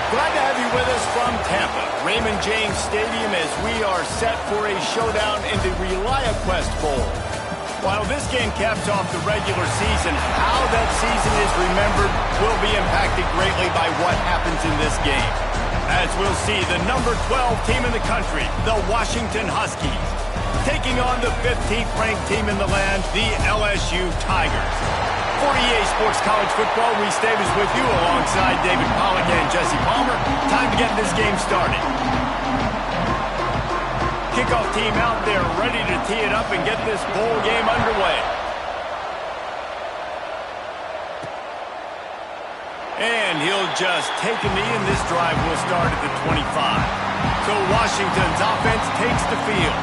Glad to have you with us from Tampa, Raymond James Stadium, as we are set for a showdown in the Reliaquest Bowl. While this game caps off the regular season, how that season is remembered will be impacted greatly by what happens in this game. As we'll see, the number 12 team in the country, the Washington Huskies, taking on the 15th ranked team in the land, the LSU Tigers. For EA Sports College Football, Reese Davis with you alongside David Pollack and Jesse Palmer. Time to get this game started. Kickoff team out there ready to tee it up and get this bowl game underway. And he'll just take a knee, and this drive will start at the 25. So Washington's offense takes the field.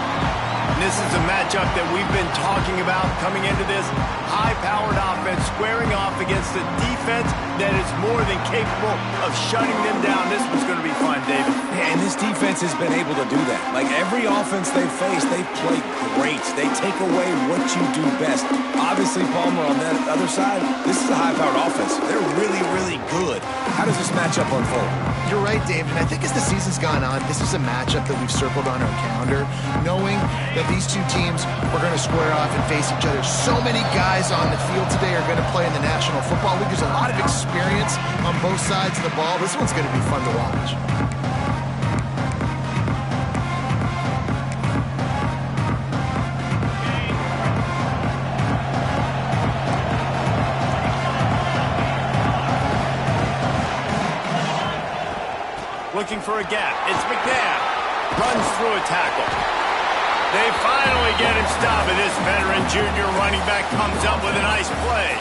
And this is a matchup that we've been talking about coming into this high-powered offense, squaring off against a defense that is more than capable of shutting them down. This one's going to be fun, David. Yeah, and this defense has been able to do that. Like every offense they face, they play great. They take away what you do best. Obviously, Palmer, on that other side, this is a high-powered offense. They're really, really good. How does this matchup unfold? You're right, Dave, and I think as the season's gone on, this is a matchup that we've circled on our calendar, knowing that these two teams are going to square off and face each other. So many guys on the field today are going to play in the National Football League. There's a lot of experience on both sides of the ball. This one's going to be fun to watch. Looking for a gap. It's McNabb. Runs through a tackle. They finally get him stopped, and this veteran junior running back comes up with a nice play.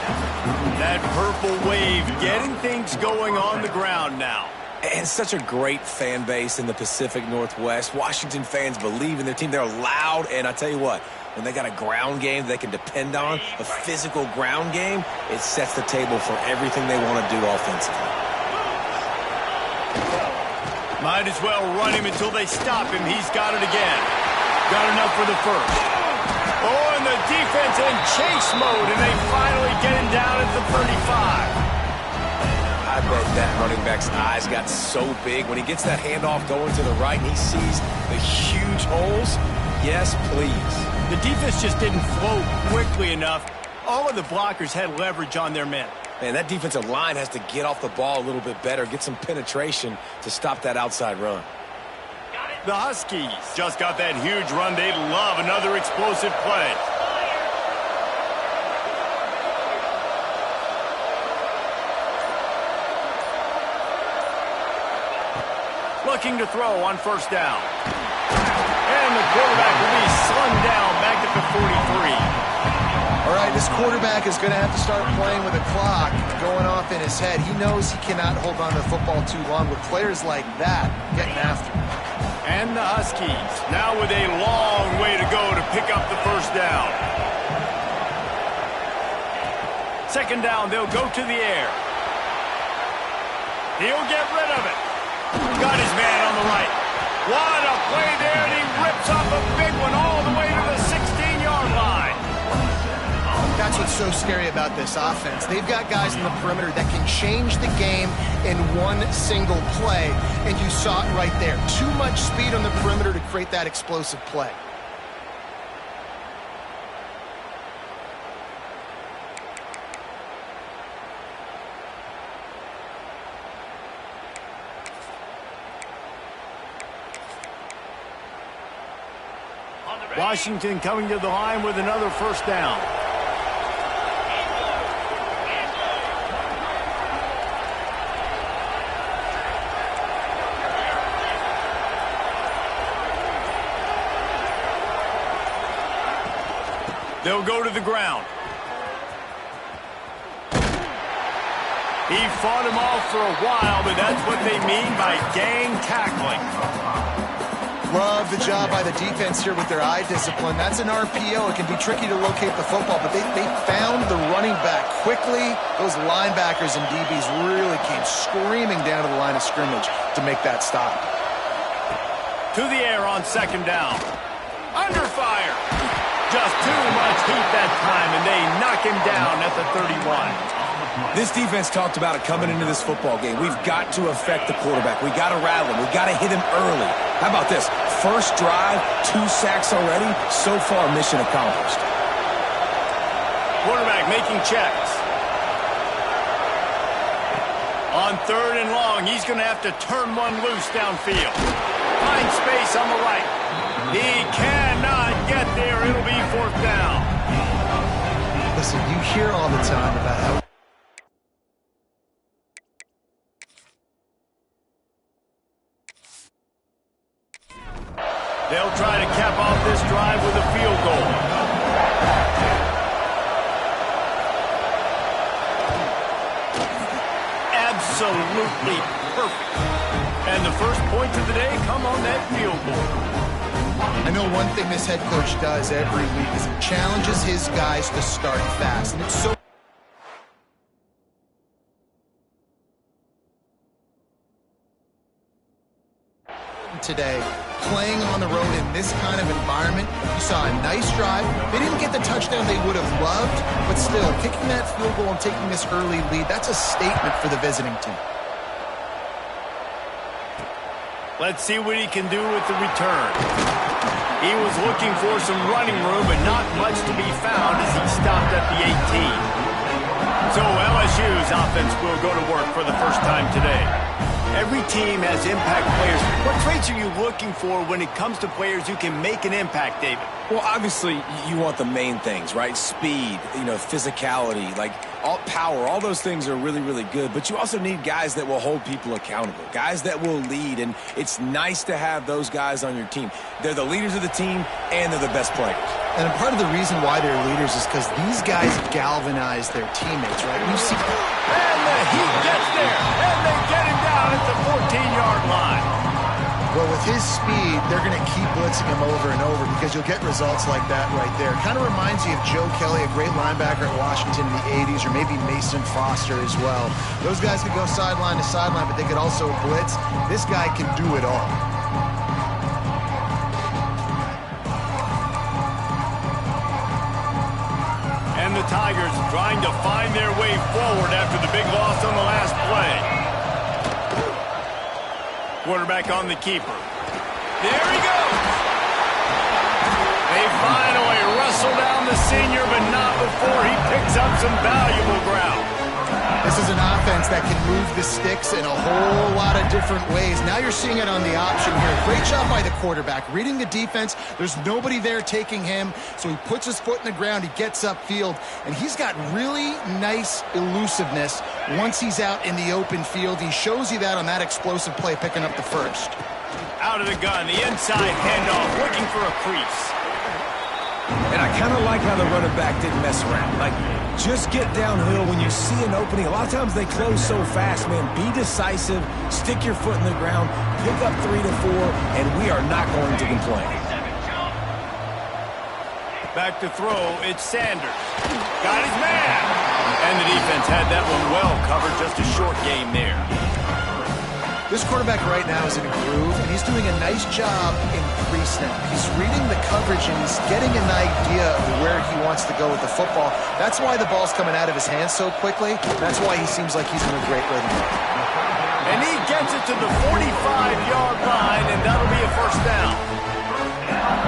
That purple wave getting things going on the ground now. And such a great fan base in the Pacific Northwest. Washington fans believe in their team. They're loud, and I tell you what, when they got a ground game they can depend on, a physical ground game, it sets the table for everything they want to do offensively. Might as well run him until they stop him. He's got it again. Got enough for the first. Oh, and the defense in chase mode, and they finally get him down at the 35. I bet that running back's eyes got so big when he gets that handoff going to the right and he sees the huge holes. Yes, please. The defense just didn't flow quickly enough. All of the blockers had leverage on their men. Man, that defensive line has to get off the ball a little bit better, get some penetration to stop that outside run. The Huskies just got that huge run. They love another explosive play. Looking to throw on first down. And the quarterback will be slung down back at the 43. All right, this quarterback is going to have to start playing with a clock going off in his head. He knows he cannot hold on to the football too long with players like that getting after him. And the Huskies now with a long way to go to pick up the first down. Second down, they'll go to the air. He'll get rid of it. Got his man on the right. What a play there, and he rips off a big one all the way to the 16-yard line. That's what's so scary about this offense. They've got guys in the perimeter that can change the game in one single play, and you saw it right there. Too much speed on the perimeter to create that explosive play. Washington coming to the line with another first down. They'll go to the ground. He fought him off for a while, but that's what they mean by gang tackling. Love the job by the defense here with their eye discipline. That's an RPO. It can be tricky to locate the football, but they found the running back quickly. Those linebackers and DBs really came screaming down to the line of scrimmage to make that stop. To the air on second down. Under fire. Just too much heat that time, and they knock him down at the 31. This defense talked about it coming into this football game. We've got to affect the quarterback. We got to rattle him. We got to hit him early. How about this? First drive, 2 sacks already. So far, mission accomplished. Quarterback making checks. On 3rd and long, he's going to have to turn one loose downfield. Find space on the right. He cannot get there. It'll be 4th down. Listen, you hear all the time about how they'll try to cap off this drive with a field goal. Absolutely perfect. And the first points of the day come on that field goal. I know one thing this head coach does every week is he challenges his guys to start fast. And it's so today, playing on the road in this kind of environment. You saw a nice drive. They didn't get the touchdown they would have loved, but still, kicking that field goal and taking this early lead, that's a statement for the visiting team. Let's see what he can do with the return. He was looking for some running room, but not much to be found as he stopped at the 18. So LSU's offense will go to work for the first time today. Every team has impact players. What traits are you looking for when it comes to players who can make an impact, David? Well, obviously, you want the main things, right? Speed, physicality, all power. All those things are really, really good. But you also need guys that will hold people accountable, guys that will lead. And it's nice to have those guys on your team. They're the leaders of the team, and they're the best players. And part of the reason why they're leaders is because these guys galvanize their teammates, right? You see, and the heat gets there, and they get him down at the 14-yard line. Well, with his speed, they're going to keep blitzing him over and over because you'll get results like that right there. Kind of reminds you of Joe Kelly, a great linebacker at Washington in the 80s, or maybe Mason Foster as well. Those guys could go sideline to sideline, but they could also blitz. This guy can do it all. And the Tigers trying to find their way forward after the big loss on the last play. Quarterback on the keeper. There he goes. They finally wrestle down the senior, but not before he picks up some valuable ground. This is an offense that can move the sticks in a whole lot of different ways. Now you're seeing it on the option here. Great job by the quarterback. Reading the defense, there's nobody there taking him, so he puts his foot in the ground, he gets upfield, and he's got really nice elusiveness once he's out in the open field. He shows you that on that explosive play, picking up the first. Out of the gun, the inside handoff, looking for a crease. And I kind of like how the running back didn't mess around. Just get downhill when you see an opening. A lot of times they close so fast, man. Be decisive, stick your foot in the ground, pick up 3 to 4, and we are not going to complain. Back to throw, it's Sanders. Got his man. And the defense had that one well covered, just a short game there. This quarterback right now is in a groove, and he's doing a nice job in pre-snap. He's reading the coverage, and he's getting an idea of where he wants to go with the football. That's why the ball's coming out of his hands so quickly. That's why he seems like he's in a great rhythm. And he gets it to the 45-yard line, and that'll be a first down.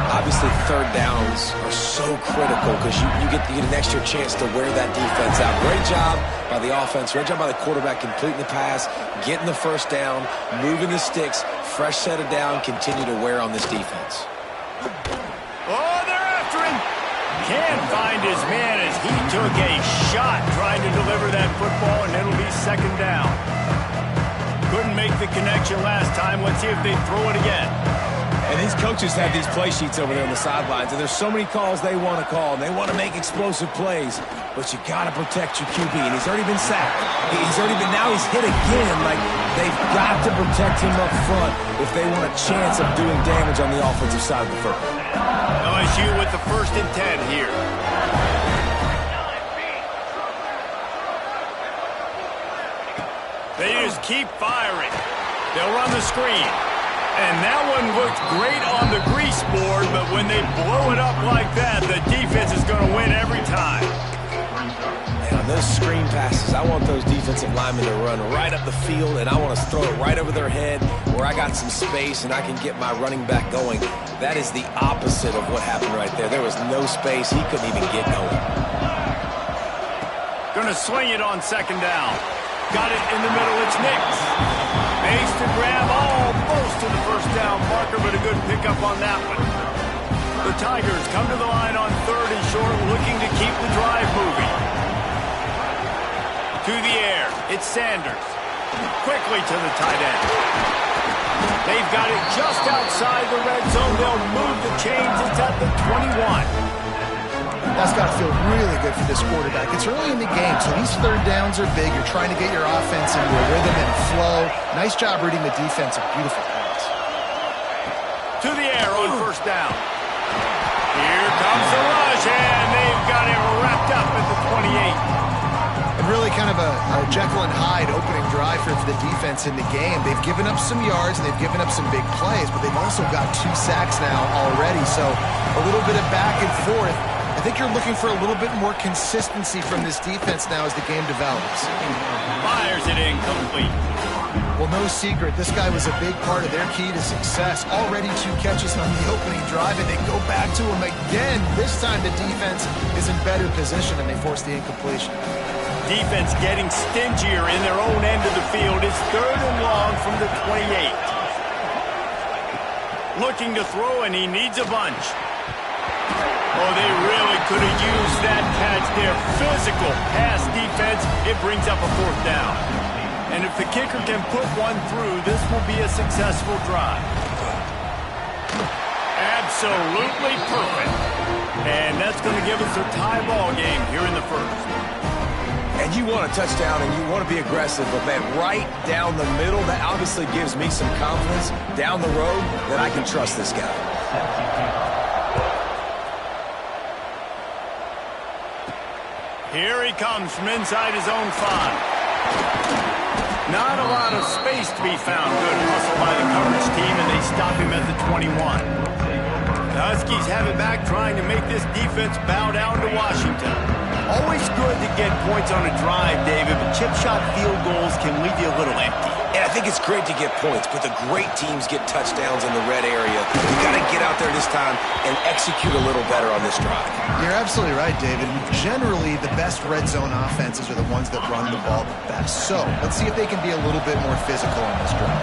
Obviously, third downs are so critical because you get an extra chance to wear that defense out. Great job by the offense. Great job by the quarterback completing the pass, getting the first down, moving the sticks, fresh set of down, continue to wear on this defense. Oh, they're after him. Can't find his man as he took a shot trying to deliver that football, and it'll be second down. Couldn't make the connection last time. Let's see if they throw it again. And these coaches have these play sheets over there on the sidelines, and there's so many calls they want to call, and they want to make explosive plays, but you got to protect your QB, and he's already been sacked. Now he's hit again. They've got to protect him up front if they want a chance of doing damage on the offensive side of the football. LSU with the 1st and 10 here. They just keep firing. They'll run the screen. And that one looked great on the grease board, but when they blow it up like that, the defense is going to win every time. And on those screen passes, I want those defensive linemen to run right up the field, and I want to throw it right over their head where I got some space and I can get my running back going. That is the opposite of what happened right there. There was no space. He couldn't even get going. Going to swing it on second down. Got it in the middle. It's Nix. Makes the grab almost to the first down marker, but a good pickup on that one. The Tigers come to the line on 3rd and short, looking to keep the drive moving. To the air, it's Sanders. Quickly to the tight end. They've got it just outside the red zone. They'll move the chains. It's at the 21. That's got to feel really good for this quarterback. It's early in the game, so these third downs are big. You're trying to get your offense into a rhythm and flow. Nice job reading the defense. A beautiful pass. To the air on first down. Here comes the rush, and they've got it wrapped up at the 28. And really kind of a Jekyll and Hyde opening drive for the defense in the game. They've given up some yards, and they've given up some big plays, but they've also got 2 sacks now already, so a little bit of back and forth. I think you're looking for a little bit more consistency from this defense now as the game develops. Fires it incomplete. Well, no secret, this guy was a big part of their key to success. Already 2 catches on the opening drive, and they go back to him again. This time the defense is in better position, and they force the incompletion. Defense getting stingier in their own end of the field. It's 3rd and long from the 28. Looking to throw, and he needs a bunch. Oh, they really could have used that catch there. Physical pass defense. It brings up a 4th down. And if the kicker can put one through, this will be a successful drive. Absolutely perfect. And that's going to give us a tie ball game here in the 1st. And you want a touchdown and you want to be aggressive, but man, right down the middle, that obviously gives me some confidence down the road that I can trust this guy. Here he comes from inside his own 5. Not a lot of space to be found. Good hustle by the coverage team, and they stop him at the 21. The Huskies have it back, trying to make this defense bow down to Washington. Always good to get points on a drive, David, but chip shot field goals can leave you a little empty. And I think it's great to get points, but the great teams get touchdowns in the red area. You got to get out there this time and execute a little better on this drive. You're absolutely right, David. Generally, the best red zone offenses are the ones that run the ball the best. So let's see if they can be a little bit more physical on this drive.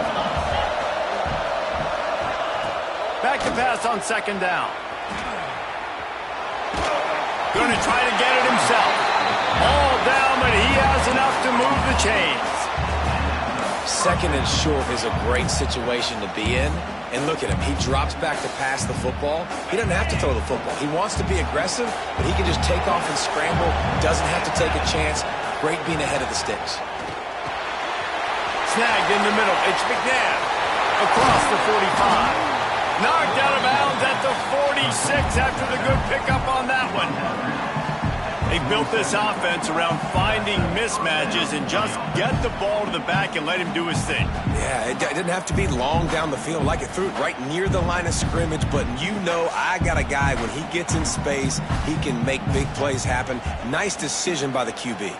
Back to pass on second down. Going to try to get it himself. All down, but he has enough to move the chains. 2nd and short is a great situation to be in. And look at him. He drops back to pass the football. He doesn't have to throw the football. He wants to be aggressive, but he can just take off and scramble. Doesn't have to take a chance. Great being ahead of the sticks. Snagged in the middle. It's McNabb. Across the 45. Knocked out of bounds at the 46 after the good pickup on that one. They built this offense around finding mismatches and just get the ball to the back and let him do his thing. Yeah, it didn't have to be long down the field. Like it threw it right near the line of scrimmage, but you know I got a guy, when he gets in space, he can make big plays happen. Nice decision by the QB.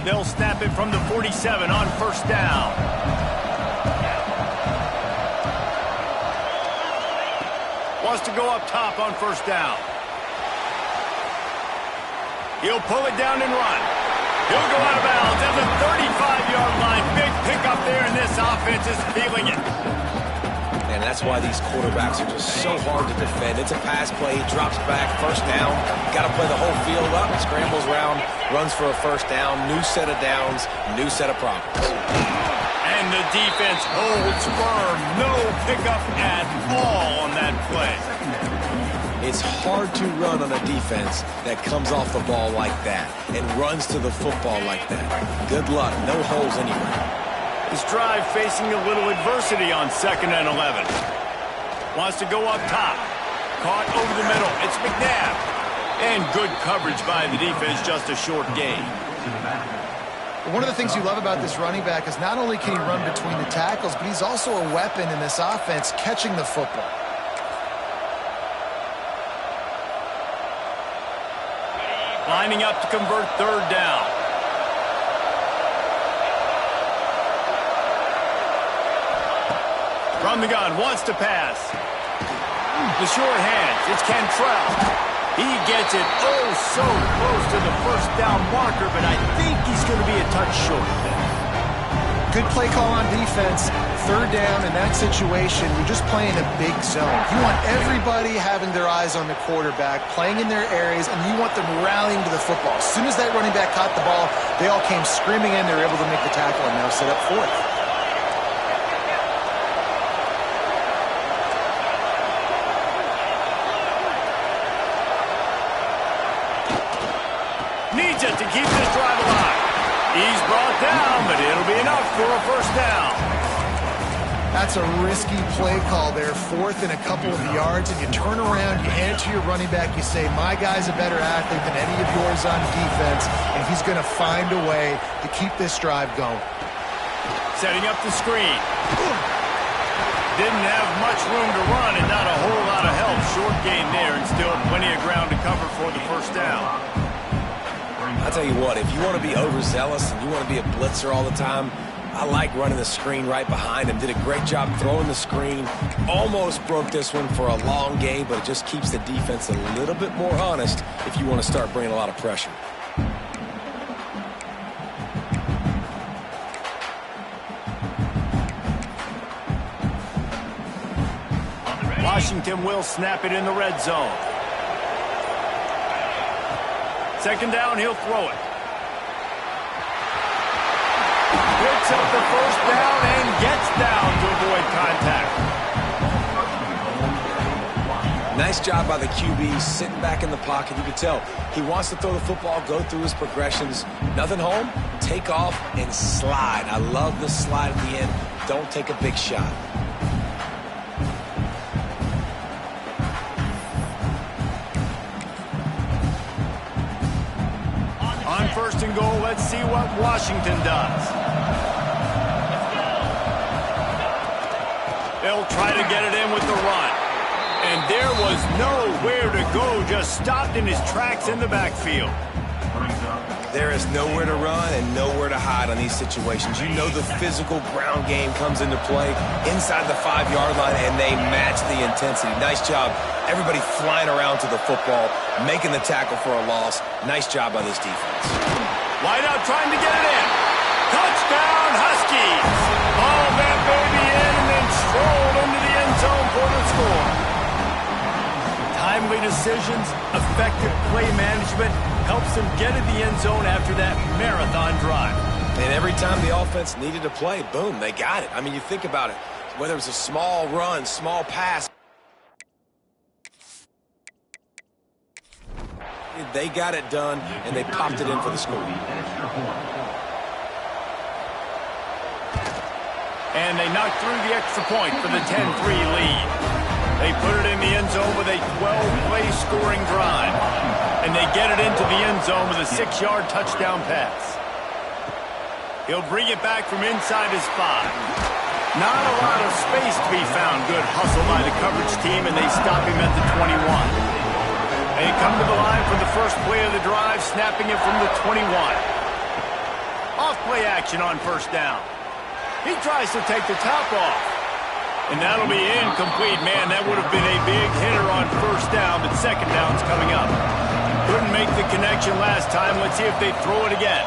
They'll snap it from the 47 on first down. Wants to go up top on first down. He'll pull it down and run. He'll go out of bounds at the 35-yard line. Big pickup there, and this offense is feeling it. And that's why these quarterbacks are just so hard to defend. It's a pass play. He drops back. First down. Got to play the whole field up. Scrambles around. Runs for a first down. New set of downs. New set of problems. And the defense holds firm. No pickup at all on that play. It's hard to run on a defense that comes off the ball like that and runs to the football like that. Good luck. No holes anywhere. His drive facing a little adversity on 2nd and 11. Wants to go up top. Caught over the middle. It's McNabb. And good coverage by the defense, just a short gain. One of the things you love about this running back is not only can he run between the tackles, but he's also a weapon in this offense catching the football. Lining up to convert third down. From the gun, wants to pass. The short hands, it's Cantrell. He gets it oh so close to the first down marker, but I think he's going to be a touch short. Good play call on defense. Third down in that situation, you're just playing a big zone. You want everybody having their eyes on the quarterback, playing in their areas, and you want them rallying to the football. As soon as that running back caught the ball, they all came screaming in. They were able to make the tackle and now set up fourth. Needs it to keep this drive alive. He's brought down, but it'll be enough for a first down. That's a risky play call there, fourth and a couple of yards, and you turn around, you hand it to your running back, you say, my guy's a better athlete than any of yours on defense, and he's going to find a way to keep this drive going. Setting up the screen. Didn't have much room to run and not a whole lot of help. Short gain there and still plenty of ground to cover for the first down. I'll tell you what, if you want to be overzealous and you want to be a blitzer all the time, I like running the screen right behind him. Did a great job throwing the screen. Almost broke this one for a long game, but it just keeps the defense a little bit more honest if you want to start bringing a lot of pressure. Washington will snap it in the red zone. Second down, he'll throw it. Picks up the first down and gets down to avoid contact. Nice job by the QB, sitting back in the pocket. You can tell he wants to throw the football, go through his progressions. Nothing home, take off, and slide. I love the slide at the end. Don't take a big shot. On first and goal, let's see what Washington does. They'll try to get it in with the run. And there was nowhere to go, just stopped in his tracks in the backfield. There is nowhere to run and nowhere to hide on these situations. You know the physical ground game comes into play inside the 5-yard line, and they match the intensity. Nice job. Everybody flying around to the football, making the tackle for a loss. Nice job by this defense. Wide out trying to get it in. Touchdown, Huskies. Ball that baby in and then strolled into the end zone for the score. Timely decisions, effective play management helps them get in the end zone after that marathon drive. And every time the offense needed to play, boom, they got it. I mean, you think about it. Whether it was a small run, small pass, they got it done, and they popped it in for the score. And they knocked through the extra point for the 10-3 lead. They put it in the end zone with a 12-play scoring drive. And they get it into the end zone with a 6-yard touchdown pass. He'll bring it back from inside his 5. Not a lot of space to be found. Good hustle by the coverage team, and they stop him at the 21. They come to the line for the first play of the drive, snapping it from the 21. Off play action on first down. He tries to take the top off. And that'll be incomplete. Man, that would have been a big hitter on first down, but second down's coming up. Couldn't make the connection last time. Let's see if they throw it again.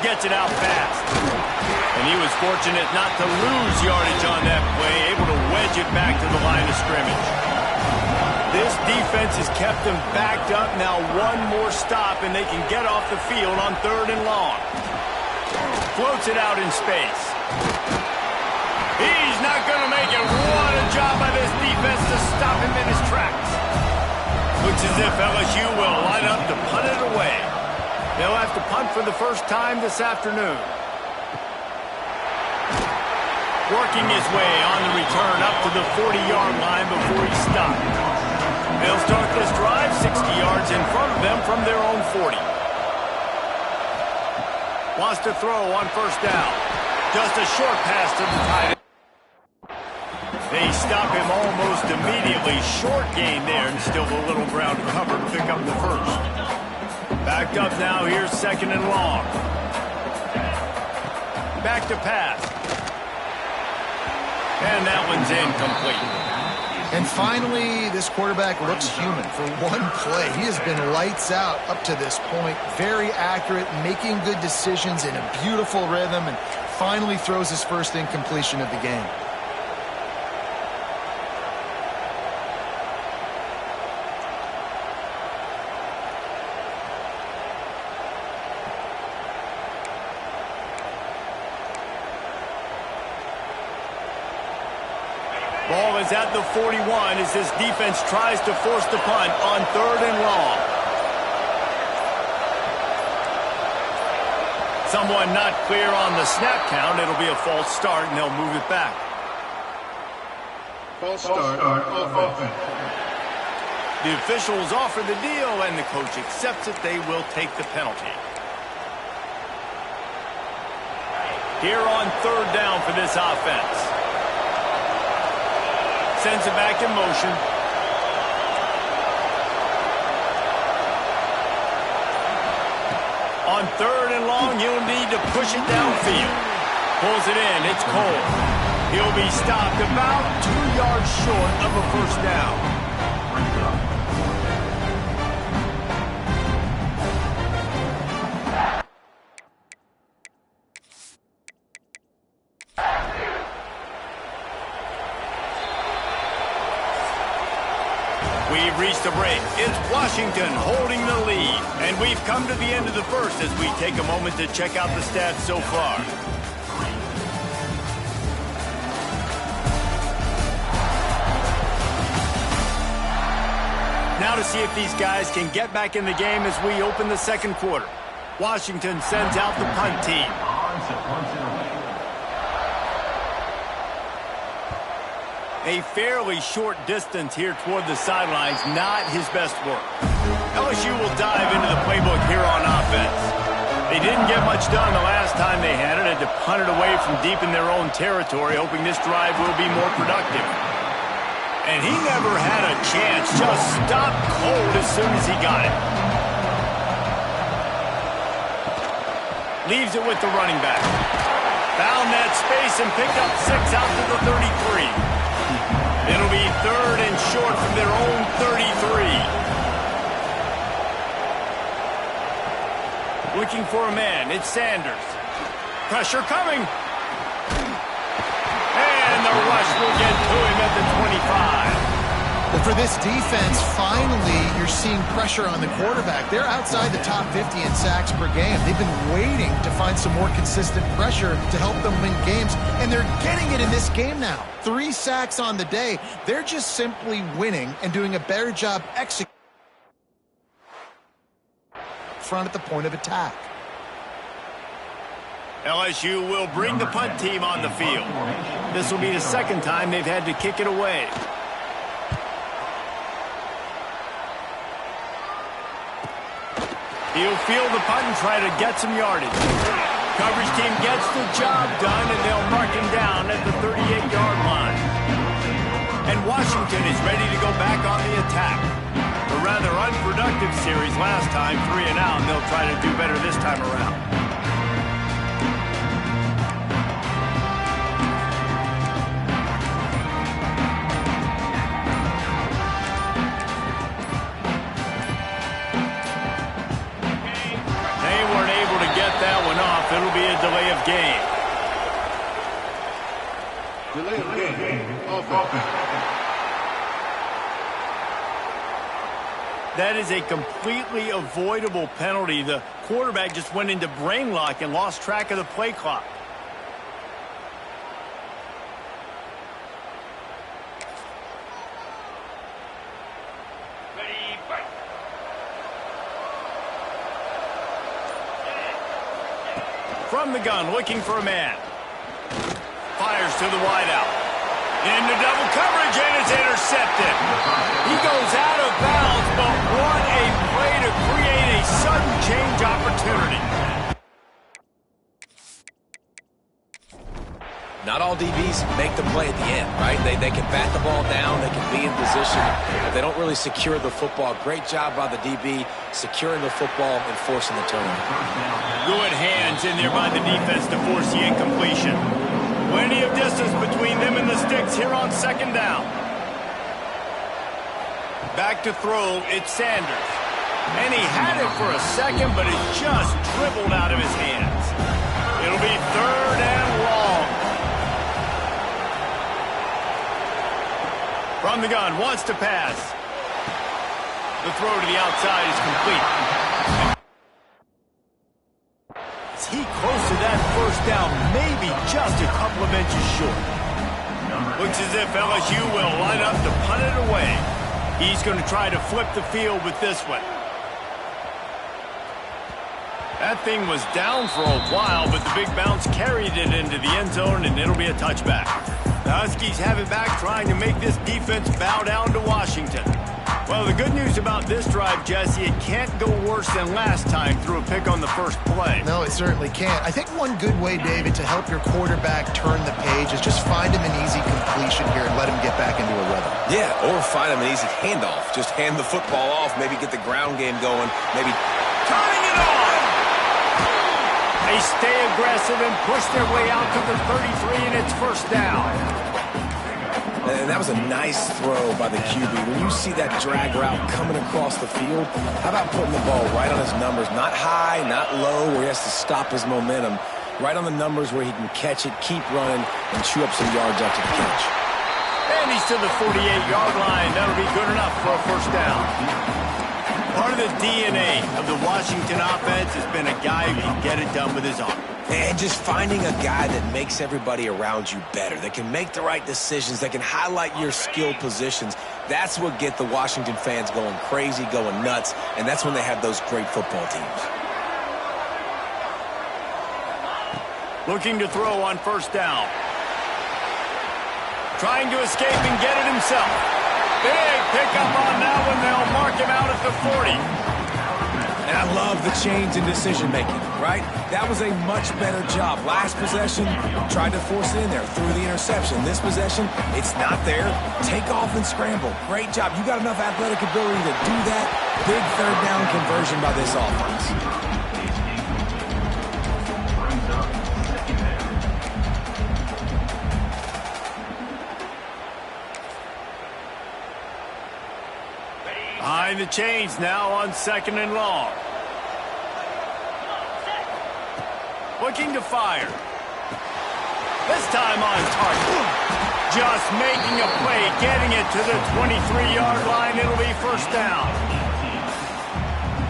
Gets it out fast. And he was fortunate not to lose yardage on that play, able to wedge it back to the line of scrimmage. This defense has kept them backed up. Now one more stop, and they can get off the field on third and long. Floats it out in space. He's not going to make it. What a job by this defense to stop him in his tracks. Looks as if LSU will line up to punt it away. They'll have to punt for the first time this afternoon. Working his way on the return up to the 40-yard line before he stopped. They'll start this drive 60 yards in front of them from their own 40. Wants to throw on first down. Just a short pass to the tight end. They stop him almost immediately. Short gain there, and still a little ground to cover to pick up the first. Backed up now. Here's second and long. Back to pass. And that one's incomplete. And finally, this quarterback looks human for one play. He has been lights out up to this point. Very accurate, making good decisions in a beautiful rhythm, and finally throws his first incompletion of the game. Ball is at the 41 as this defense tries to force the punt on third and long. Someone not clear on the snap count. It'll be a false start, and they'll move it back. False start offense. The officials offer the deal, and the coach accepts it. They will take the penalty. Here on third down for this offense. Sends it back in motion. On third and long, he'll need to push it downfield. Pulls it in. It's Cole. He'll be stopped about 2 yards short of a first down. We've reached a break. It's Washington holding the lead. And we've come to the end of the first as we take a moment to check out the stats so far. Now to see if these guys can get back in the game as we open the second quarter. Washington sends out the punt team. A fairly short distance here toward the sidelines, not his best work. LSU will dive into the playbook here on offense. They didn't get much done the last time they had it, had to punt it away from deep in their own territory, hoping this drive will be more productive. And he never had a chance, just stopped cold as soon as he got it. Leaves it with the running back. Found that space and picked up 6 out to the 33. It'll be third and short from their own 33. Looking for a man. It's Sanders. Pressure coming. And the rush will get to him at the 25. Well, for this defense, finally, you're seeing pressure on the quarterback. They're outside the top 50 in sacks per game. They've been waiting to find some more consistent pressure to help them win games, and they're getting it in this game now. 3 sacks on the day. They're just simply winning and doing a better job executing front at the point of attack. LSU will bring the punt team on the field. This will be the second time they've had to kick it away. He'll field the punt and try to get some yardage. Coverage team gets the job done, and they'll mark him down at the 38-yard line. And Washington is ready to go back on the attack. A rather unproductive series last time, 3 and out, and they'll try to do better this time around. It'll be a delay of game. Delay of game. Offense. That is a completely avoidable penalty. The quarterback just went into brain lock and lost track of the play clock. From the gun, looking for a man. Fires to the wideout. Into double coverage, and it's intercepted. He goes out of bounds, but what a play to create a sudden change opportunity. Not all DBs make the play at the end, right? They can bat the ball down, they can be in position, but they don't really secure the football. Great job by the DB securing the football and forcing the turnover. Good hands in there by the defense to force the incompletion. Plenty of distance between them and the sticks here on second down. Back to throw, it's Sanders. And he had it for a second, but it just dribbled out of his hands. It'll be third and long. From the gun, wants to pass. The throw to the outside is complete. Is he close to that first down? Maybe just a couple of inches short. Looks as if LSU will line up to punt it away. He's going to try to flip the field with this one. That thing was down for a while, but the big bounce carried it into the end zone, and it'll be a touchback. The Huskies have it back, trying to make this defense bow down to Washington. Well, the good news about this drive, Jesse, it can't go worse than last time through a pick on the first play. No, it certainly can't. I think one good way, David, to help your quarterback turn the page is just find him an easy completion here and let him get back into a rhythm. Yeah, or find him an easy handoff. Just hand the football off, maybe get the ground game going, maybe turning it on! They stay aggressive and push their way out to the 33, and it's first down. And that was a nice throw by the QB. When you see that drag route coming across the field, how about putting the ball right on his numbers? Not high, not low, where he has to stop his momentum. Right on the numbers where he can catch it, keep running, and chew up some yards after the catch. And he's to the 48-yard line. That'll be good enough for a first down. Part of the DNA of the Washington offense has been a guy who can get it done with his arm. And just finding a guy that makes everybody around you better, that can make the right decisions, that can highlight your skill positions. That's what gets the Washington fans going crazy, going nuts, and that's when they have those great football teams. Looking to throw on first down. Trying to escape and get it himself. Big pickup on that one. They'll mark him out at the 40. And I love the change in decision-making, right? That was a much better job. Last possession, tried to force it in there, threw the interception. This possession, it's not there. Take off and scramble. Great job. You got enough athletic ability to do that. Big third down conversion by this offense. Behind the chains now on second and long. Looking to fire. This time on target. Just making a play, getting it to the 23-yard line. It'll be first down.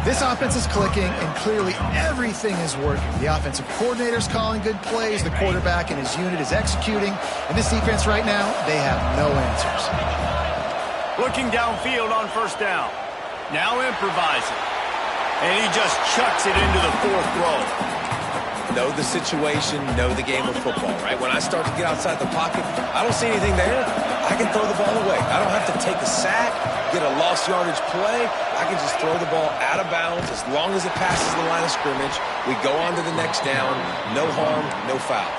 This offense is clicking, and clearly everything is working. The offensive coordinator's calling good plays. The quarterback and his unit is executing. And this defense right now, they have no answers. Looking downfield on first down. Now improvising. And he just chucks it into the fourth row. Know the situation, know the game of football, right? When I start to get outside the pocket, I don't see anything there. I can throw the ball away. I don't have to take a sack, get a lost yardage play. I can just throw the ball out of bounds as long as it passes the line of scrimmage. We go on to the next down. No harm, no foul.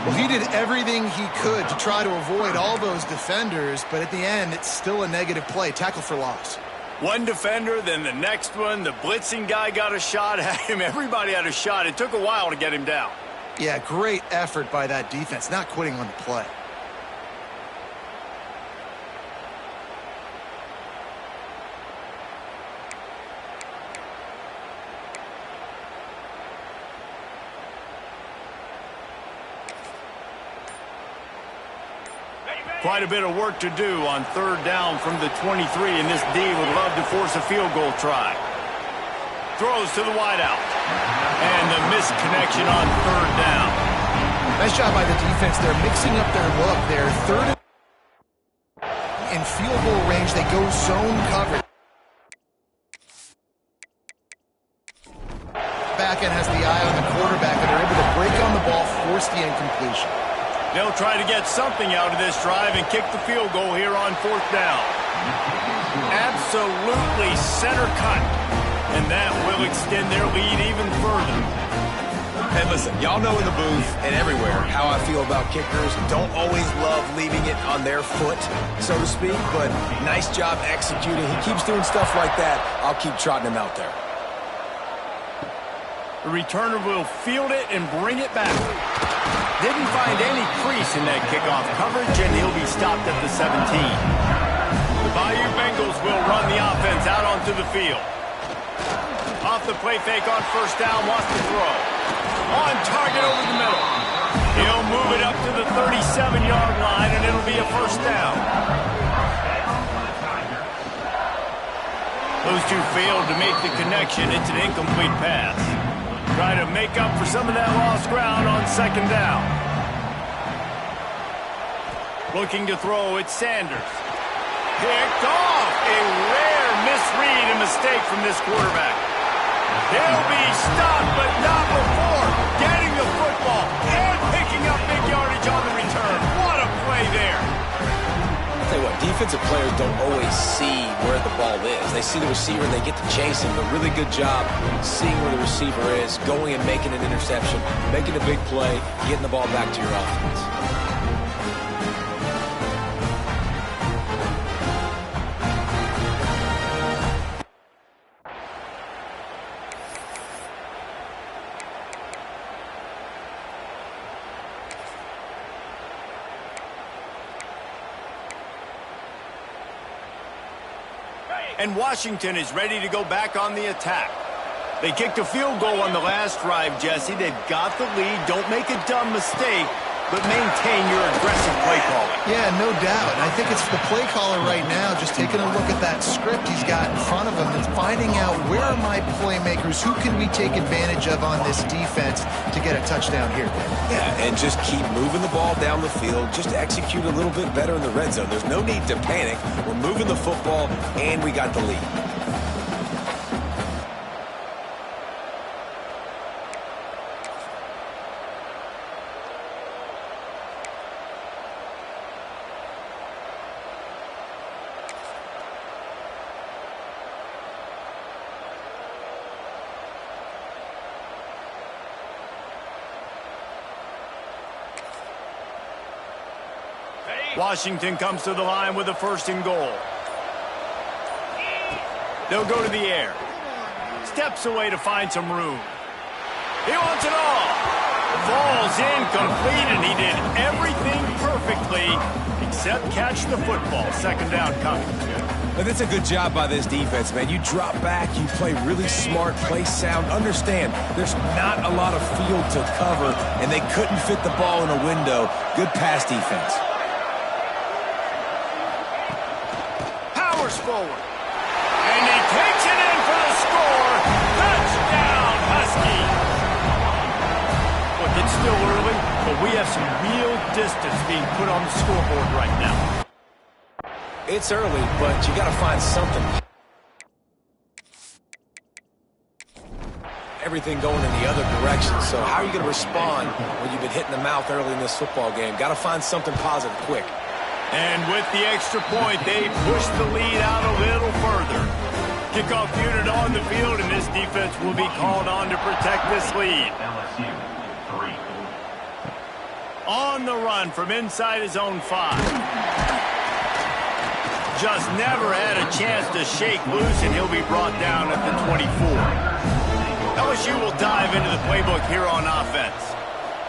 Well, he did everything he could to try to avoid all those defenders, but at the end, it's still a negative play. Tackle for loss. One defender, then the next one. The blitzing guy got a shot at him. Everybody had a shot. It took a while to get him down. Yeah, great effort by that defense, not quitting on the play. Quite a bit of work to do on third down from the 23, and this D would love to force a field goal try. Throws to the wideout. And the missed connection on third down. Nice job by the defense. They're mixing up their look. They're third in field goal range. They go zone coverage. Back end has the eye on the quarterback, and they're able to break on the ball, force the incompletion. They'll try to get something out of this drive and kick the field goal here on fourth down. Absolutely center cut. And that will extend their lead even further. Hey, listen, y'all know in the booth and everywhere how I feel about kickers. Don't always love leaving it on their foot, so to speak, but nice job executing. He keeps doing stuff like that. I'll keep trotting him out there. The returner will field it and bring it back. Didn't find any crease in that kickoff coverage, and he'll be stopped at the 17. The Bayou Bengals will run the offense out onto the field. Off the play fake on first down, wants to throw. On target over the middle. He'll move it up to the 37-yard line, and it'll be a first down. Those two failed to make the connection. It's an incomplete pass. Try to make up for some of that lost ground on second down. Looking to throw, it's Sanders. Picked off. A rare misread and mistake from this quarterback. He'll be stopped, but not before getting the football and picking up big yardage on the return. What a play there. I'll tell you what, defensive players don't always see where the ball is. They see the receiver and they get to chase him. A really good job seeing where the receiver is, going and making an interception, making a big play, getting the ball back to your offense. And Washington is ready to go back on the attack. They kicked a field goal on the last drive, Jesse. They've got the lead. Don't make a dumb mistake, but maintain your aggressive play calling. Yeah, no doubt. I think it's the play caller right now just taking a look at that script he's got in front of him and finding out where are my playmakers, who can we take advantage of on this defense to get a touchdown here. Yeah, and just keep moving the ball down the field. Just execute a little bit better in the red zone. There's no need to panic. We're moving the football, and we got the lead. Washington comes to the line with a first and goal. They'll go to the air. Steps away to find some room. He wants it all. Falls incomplete, and he did everything perfectly except catch the football. Second down coming. But that's a good job by this defense, man. You drop back, you play really smart, play sound. Understand, there's not a lot of field to cover, and they couldn't fit the ball in a window. Good pass defense. Forward. And he takes it in for the score. Touchdown, Huskies. Look, it's still early, but we have some real distance being put on the scoreboard right now. It's early, but you got to find something. Everything going in the other direction. So how are you going to respond when you've been hit in the mouth early in this football game? Got to find something positive quick. And with the extra point, they push the lead out a little further. Kickoff unit on the field, and this defense will be called on to protect this lead. LSU 3. On the run from inside his own 5. Just never had a chance to shake loose, and he'll be brought down at the 24. LSU will dive into the playbook here on offense.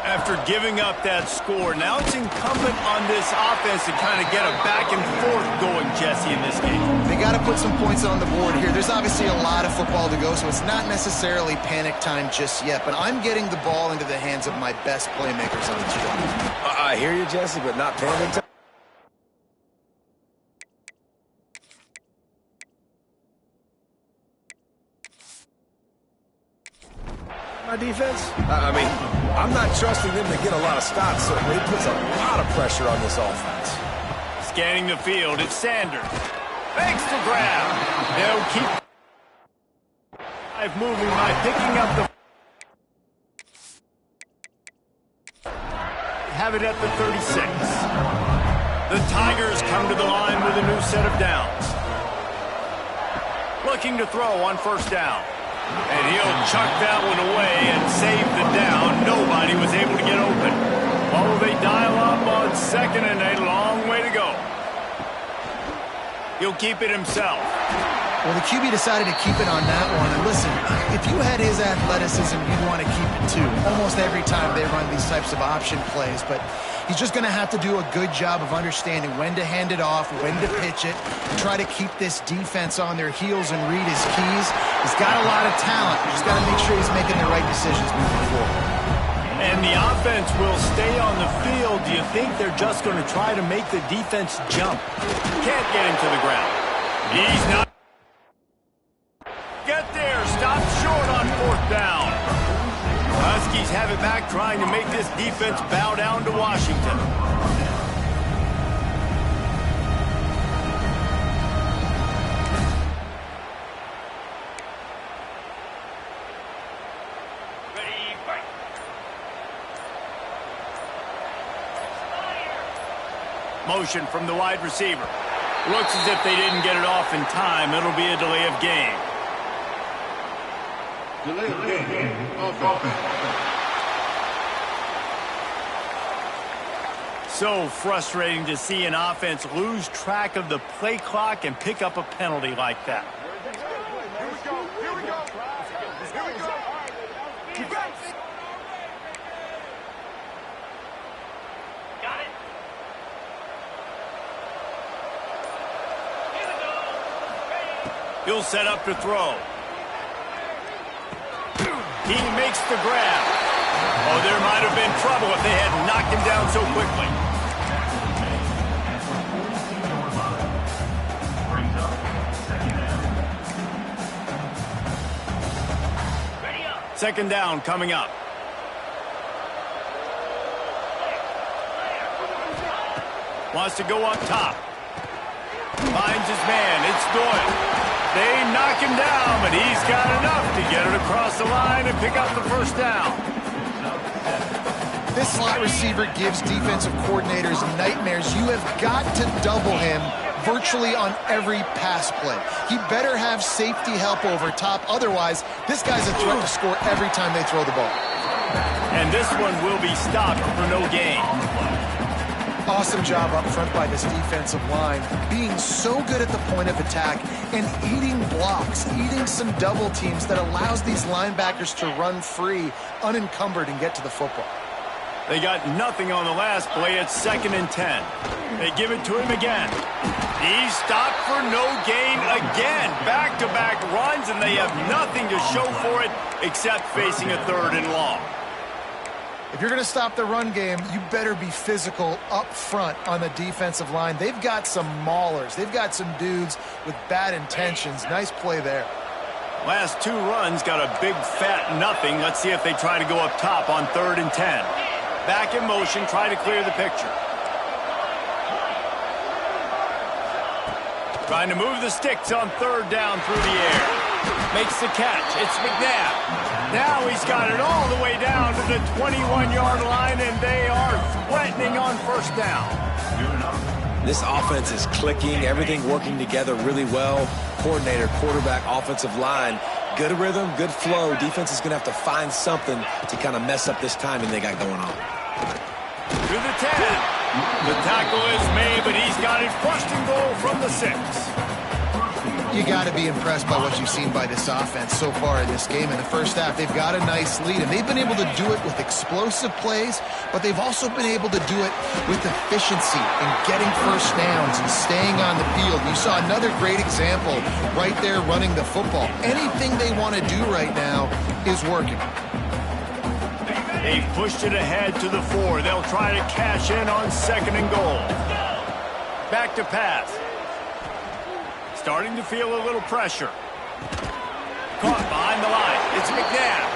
After giving up that score, now it's incumbent on this offense to kind of get a back and forth going, Jesse, in this game. They got to put some points on the board here. There's obviously a lot of football to go, so it's not necessarily panic time just yet, but I'm getting the ball into the hands of my best playmakers on the field. I hear you, Jesse, but not panic time. My defense? I mean, I'm not trusting them to get a lot of stops, so it puts a lot of pressure on this offense. Scanning the field, it's Sanders. Thanks to grab. They'll keep moving by picking up the... Have it at the 36. The Tigers come to the line with a new set of downs. Looking to throw on first down. And he'll chuck that one away and save the down. Nobody was able to get open. Oh, they dial up on second and a long way to go. He'll keep it himself. Well, the QB decided to keep it on that one. And listen, if you had his athleticism, you'd want to keep it too. Almost every time they run these types of option plays. But he's just going to have to do a good job of understanding when to hand it off, when to pitch it, and try to keep this defense on their heels and read his keys. He's got a lot of talent. He's got to make sure he's making the right decisions moving forward. And the offense will stay on the field. Do you think they're just going to try to make the defense jump? Can't get him to the ground. He's not. Get there. Stop short on fourth down. Huskies have it back, trying to make this defense bow down to Washington. Motion from the wide receiver. Looks as if they didn't get it off in time. It'll be a delay of game. So frustrating to see an offense lose track of the play clock and pick up a penalty like that. Here we go. Here we go. Here we go. Got it. He'll set up to throw. He makes the grab. Oh, there might have been trouble if they had knocked him down so quickly. Second down coming up. Wants to go up top. Finds his man. It's Doyle. They knock him down, but he's got enough to get it across the line and pick up the first down. This slot receiver gives defensive coordinators nightmares. You have got to double him virtually on every pass play. He better have safety help over top. Otherwise, this guy's a threat to score every time they throw the ball. And this one will be stopped for no gain. Awesome job up front by this defensive line, being so good at the point of attack and eating blocks, eating some double teams that allows these linebackers to run free, unencumbered, and get to the football. They got nothing on the last play. It's 2nd and 10. They give it to him again. He's stopped for no gain again. Back-to-back runs, and they have nothing to show for it except facing a 3rd and long. If you're going to stop the run game, you better be physical up front on the defensive line. They've got some maulers. They've got some dudes with bad intentions. Nice play there. Last 2 runs got a big fat nothing. Let's see if they try to go up top on 3rd and 10. Back in motion, try to clear the picture. Trying to move the sticks on 3rd down through the air. Makes the catch. It's McNabb. Now he's got it all the way down to the 21-yard line, and they are threatening on 1st down. This offense is clicking, everything working together really well. Coordinator, quarterback, offensive line, good rhythm, good flow. Defense is going to have to find something to kind of mess up this timing they got going on. To the 10. The tackle is made, but he's got it 1st and goal from the 6. You got to be impressed by what you've seen by this offense so far in this game. In the first half, they've got a nice lead, and they've been able to do it with explosive plays, but they've also been able to do it with efficiency and getting first downs and staying on the field. You saw another great example right there running the football. Anything they want to do right now is working. They've pushed it ahead to the 4. They'll try to cash in on 2nd and goal. Back to pass. Starting to feel a little pressure. Caught behind the line. It's McNabb.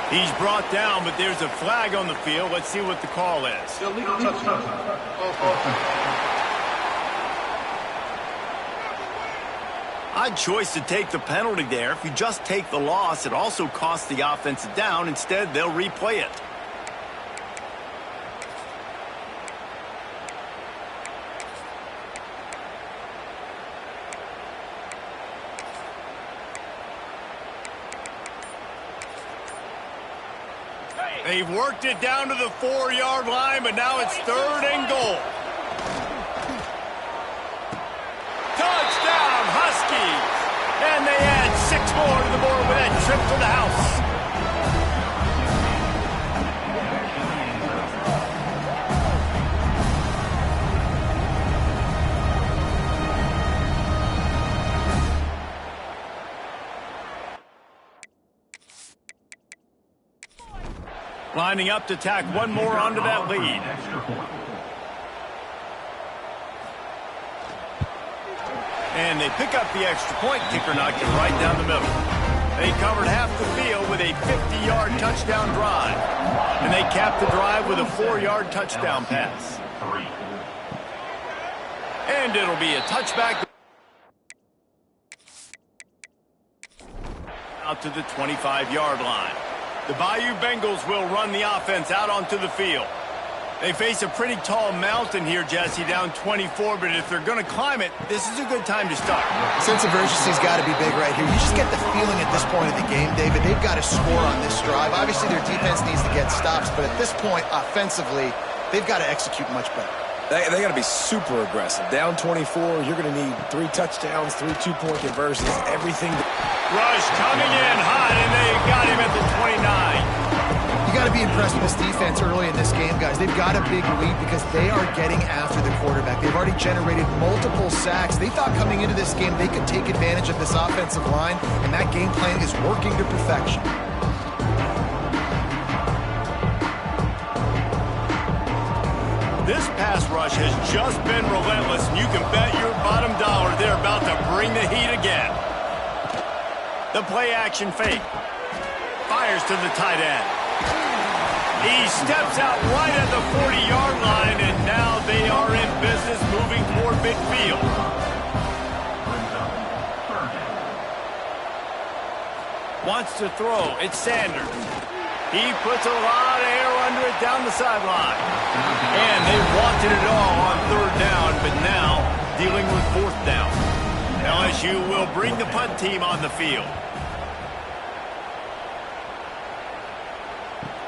He's brought down, but there's a flag on the field. Let's see what the call is. Odd choice to take the penalty there. If you just take the loss, it also costs the offense a down. Instead, they'll replay it. They've worked it down to the 4-yard line, but now it's 3rd and goal. Touchdown, Huskies! And they add 6 more to the board with that trip to the house. Lining up to tack one more onto that lead. And they pick up the extra point. Kicker knocked it right down the middle. They covered half the field with a 50-yard touchdown drive. And they capped the drive with a 4-yard touchdown pass. And it'll be a touchback out to the 25-yard line. The Bayou Bengals will run the offense out onto the field. They face a pretty tall mountain here, Jesse, down 24, but if they're going to climb it, this is a good time to start. Sense of urgency's got to be big right here. You just get the feeling at this point of the game, David, they've got to score on this drive. Obviously, their defense needs to get stops, but at this point, offensively, they've got to execute much better. They got to be super aggressive. Down 24, you're going to need 3 touchdowns, 3 two-point conversions, everything. Rush coming in hot, and they got him at the 29. You got to be impressed with this defense early in this game, guys. They've got a big lead because they are getting after the quarterback. They've already generated multiple sacks. They thought coming into this game they could take advantage of this offensive line, and that game plan is working to perfection. This pass rush has just been relentless, and you can bet your bottom dollar they're about to bring the heat again. The play-action fake. Fires to the tight end. He steps out right at the 40-yard line, and now they are in business moving toward midfield. Wants to throw. It's Sanders. He puts a lot of air under it down the sideline. And they wanted it all on 3rd down, but now dealing with 4th down. LSU will bring the punt team on the field.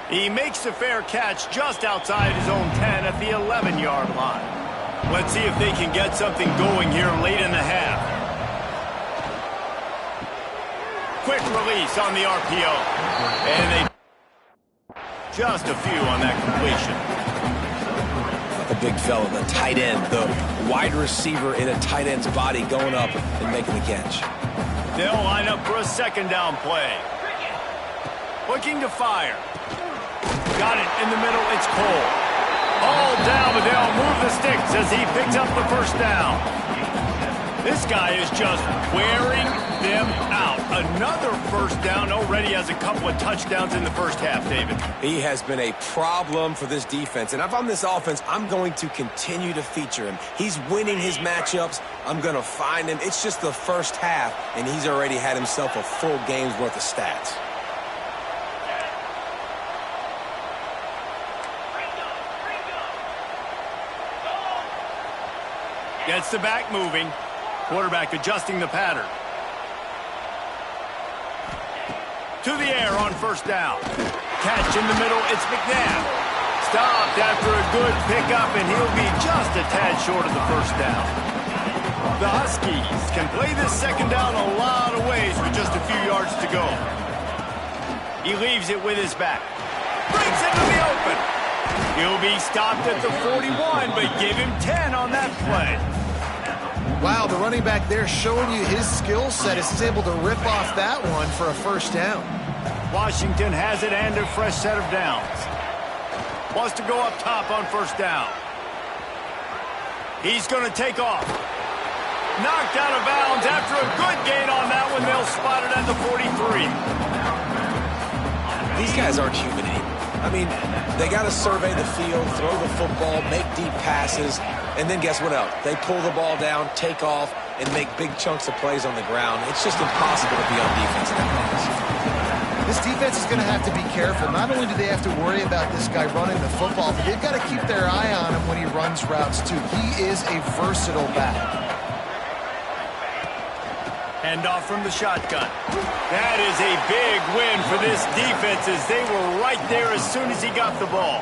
He makes a fair catch just outside his own 10 at the 11-yard line. Let's see if they can get something going here late in the half. Quick release on the RPO. And they just a few on that completion. The big fella, the tight end, the wide receiver in a tight end's body going up and making the catch. They'll line up for a 2nd down play. Looking to fire. Got it in the middle. It's Cole. All down, but they'll move the sticks as he picks up the 1st down. This guy is just wearing them out. Another 1st down. Already has a couple of touchdowns in the 1st half, David. He has been a problem for this defense. And if I'm this offense, I'm going to continue to feature him. He's winning his matchups. I'm going to find him. It's just the 1st half, and he's already had himself a full game's worth of stats. Gets the back moving. Quarterback adjusting the pattern. To the air on 1st down. Catch in the middle. It's McNabb. Stopped after a good pickup, and he'll be just a tad short of the 1st down. The Huskies can play this 2nd down a lot of ways with just a few yards to go. He leaves it with his back. Brings it to the open. He'll be stopped at the 41, but give him 10 on that play. Wow, the running back there showing you his skill set as he's able to rip off that one for a 1st down. Washington has it and a fresh set of downs. Wants to go up top on 1st down. He's going to take off. Knocked out of bounds after a good gain on that one. They'll spot it at the 43. These guys aren't human. I mean, they got to survey the field, throw the football, make deep passes, and then guess what else? They pull the ball down, take off, and make big chunks of plays on the ground. It's just impossible to be on defense nowadays. This defense is going to have to be careful. Not only do they have to worry about this guy running the football, but they've got to keep their eye on him when he runs routes, too. He is a versatile back. Hand off from the shotgun. That is a big win for this defense as they were right there as soon as he got the ball.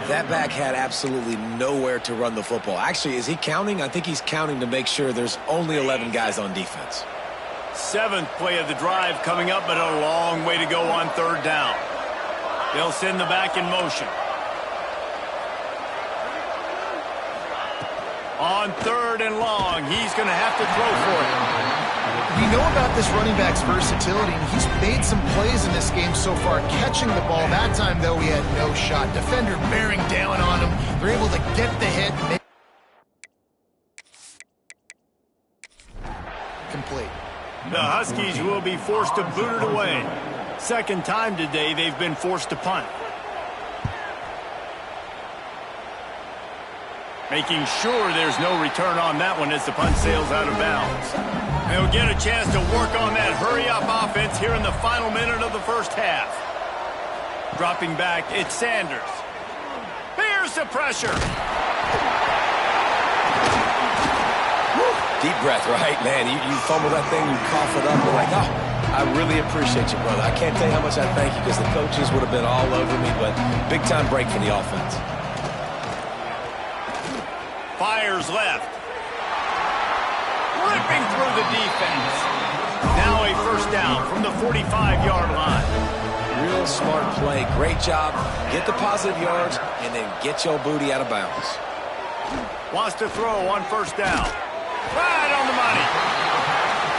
That back had absolutely nowhere to run the football. Actually, is he counting? I think he's counting to make sure there's only 11 guys on defense. 7th play of the drive coming up, but a long way to go on 3rd down. They'll send the back in motion. On 3rd and long, he's going to have to throw for it. We know about this running back's versatility, and he's made some plays in this game so far, catching the ball. That time, though, he had no shot. Defender bearing down on him. They're able to get the hit. Complete. The Huskies will be forced to boot it away. 2nd time today they've been forced to punt. Making sure there's no return on that one as the punt sails out of bounds. They'll get a chance to work on that hurry-up offense here in the final minute of the 1st half. Dropping back, it's Sanders. Here's the pressure. Deep breath, right? Man, you fumble that thing, you cough it up, you're like, oh, I really appreciate you, brother. I can't tell you how much I thank you because the coaches would have been all over me, but big-time break for the offense. Fires left. Ripping through the defense. Now a 1st down from the 45-yard line. Real smart play. Great job. Get the positive yards, and then get your booty out of bounds. Wants to throw on 1st down. Right on the money.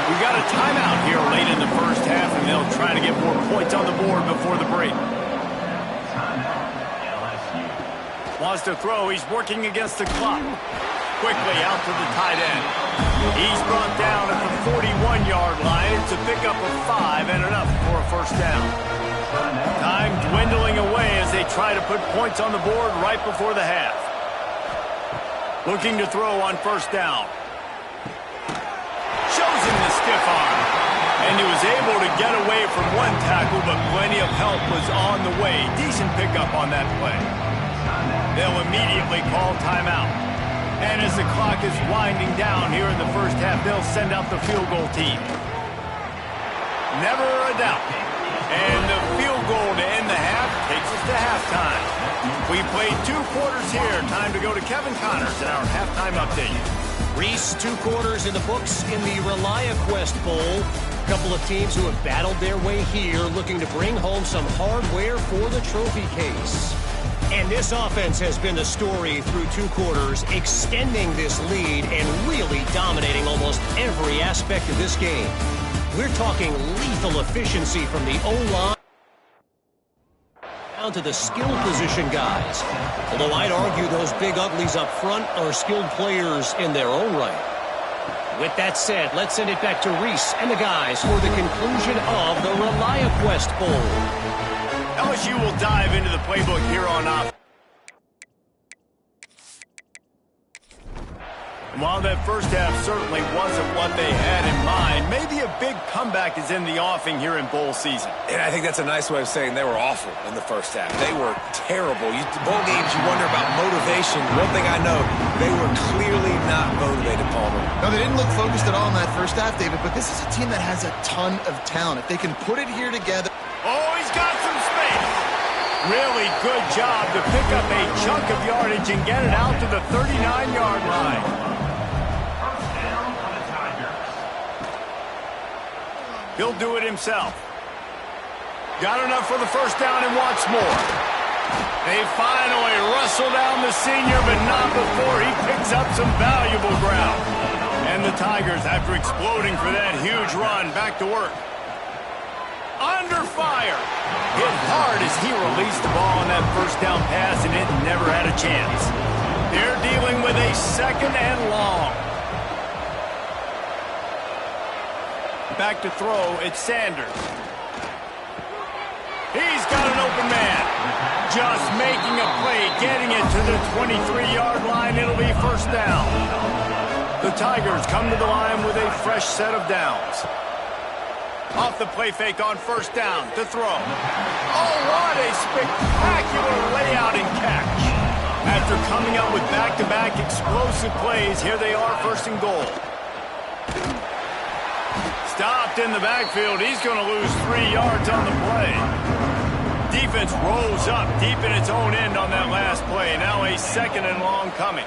We got a timeout here late in the 1st half, and they'll try to get more points on the board before the break. Wants to throw. He's working against the clock. Quickly out to the tight end. He's brought down at the 41-yard line. It's a pickup of 5 and enough for a 1st down. Time dwindling away as they try to put points on the board right before the half. Looking to throw on 1st down. Shows him the stiff arm. And he was able to get away from one tackle, but plenty of help was on the way. Decent pickup on that play. They'll immediately call timeout. And as the clock is winding down here in the 1st half, they'll send out the field goal team. Never a doubt. And the field goal to end the half takes us to halftime. We played 2 quarters here. Time to go to Kevin Connors in our halftime update. Reese, 2 quarters in the books in the Reliaquest Bowl. A couple of teams who have battled their way here, looking to bring home some hardware for the trophy case. And this offense has been the story through 2 quarters, extending this lead and really dominating almost every aspect of this game. We're talking lethal efficiency from the O-line down to the skill position guys. Although I'd argue those big uglies up front are skilled players in their own right. With that said, let's send it back to Reese and the guys for the conclusion of the Reliaquest Bowl. LSU will dive into the playbook here on offense. While that 1st half certainly wasn't what they had in mind, maybe a big comeback is in the offing here in bowl season. And I think that's a nice way of saying they were awful in the 1st half. They were terrible. Bowl games, you wonder about motivation. One thing I know, they were clearly not motivated, Palmer. No, they didn't look focused at all in that 1st half, David, but this is a team that has a ton of talent. If they can put it here together. Oh, he's got some space. Really good job to pick up a chunk of yardage and get it out to the 39-yard line. He'll do it himself. Got enough for the 1st down and wants more. They finally wrestle down the senior, but not before he picks up some valuable ground. And the Tigers, after exploding for that huge run, back to work. Under fire. Hit hard as he released the ball on that 1st down pass, and it never had a chance. They're dealing with a 2nd and long. Back to throw, it's Sanders. He's got an open man. Just making a play, getting it to the 23-yard line. It'll be 1st down. The Tigers come to the line with a fresh set of downs. Off the play fake on 1st down to throw. Oh, what a spectacular layout and catch. After coming up with back-to-back explosive plays, here they are 1st and goal. Stopped in the backfield. He's going to lose 3 yards on the play. Defense rolls up deep in its own end on that last play. Now a 2nd and long coming.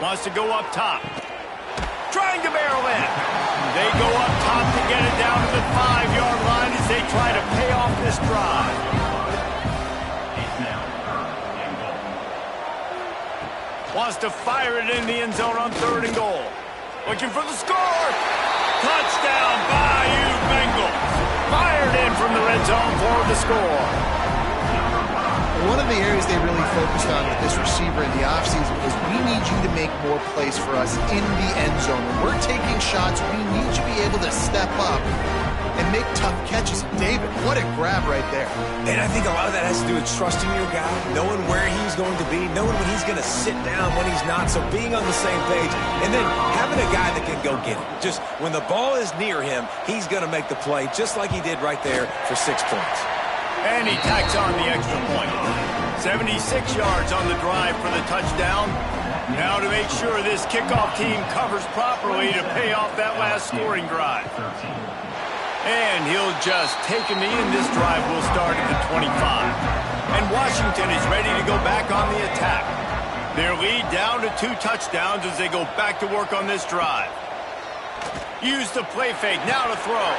Wants to go up top. Trying to barrel in. They go up top to get it down to the 5-yard line as they try to pay off this drive. Wants to fire it in the end zone on 3rd and goal. Looking for the score. Touchdown, Bayou Bengals. Fired in from the red zone for the score. One of the areas they really focused on with this receiver in the offseason was we need you to make more plays for us in the end zone. When we're taking shots, we need you to be able to step up and make tough catches. David, what a grab right there. And I think a lot of that has to do with trusting your guy, knowing where he's going to be, knowing when he's going to sit down, when he's not, so being on the same page, and then having a guy that can go get it. Just when the ball is near him, he's going to make the play, just like he did right there for 6 points. And he tacks on the extra point. 76 yards on the drive for the touchdown. Now to make sure this kickoff team covers properly to pay off that last scoring drive. And he'll just take a knee, and this drive will start at the 25. And Washington is ready to go back on the attack. Their lead down to 2 touchdowns as they go back to work on this drive. Use the play fake, now to throw.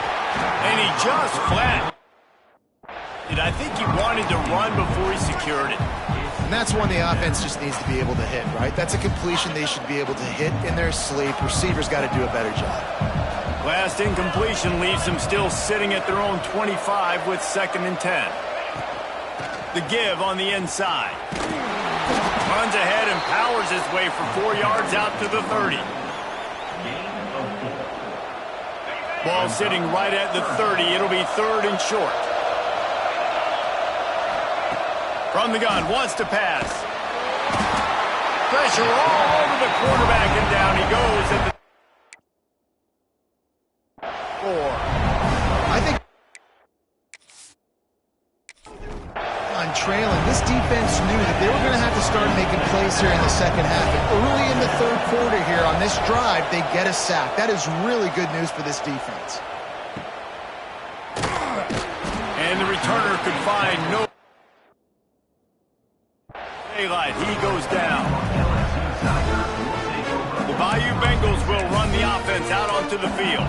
And he just flat. And I think he wanted to run before he secured it. And that's one the offense just needs to be able to hit, right? That's a completion they should be able to hit in their sleep. Receivers got to do a better job. Last incompletion leaves them still sitting at their own 25 with 2nd and 10. The give on the inside. Runs ahead and powers his way for 4 yards out to the 30. Ball sitting right at the 30. It'll be 3rd and short. From the gun, wants to pass. Pressure all over the quarterback, and down he goes at the 4. I think on trailing, this defense knew that they were going to have to start making plays here in the second half. And early in the 3rd quarter here on this drive, they get a sack. That is really good news for this defense. And the returner could find no daylight. He goes down. The Bayou Bengals will run the offense out onto the field.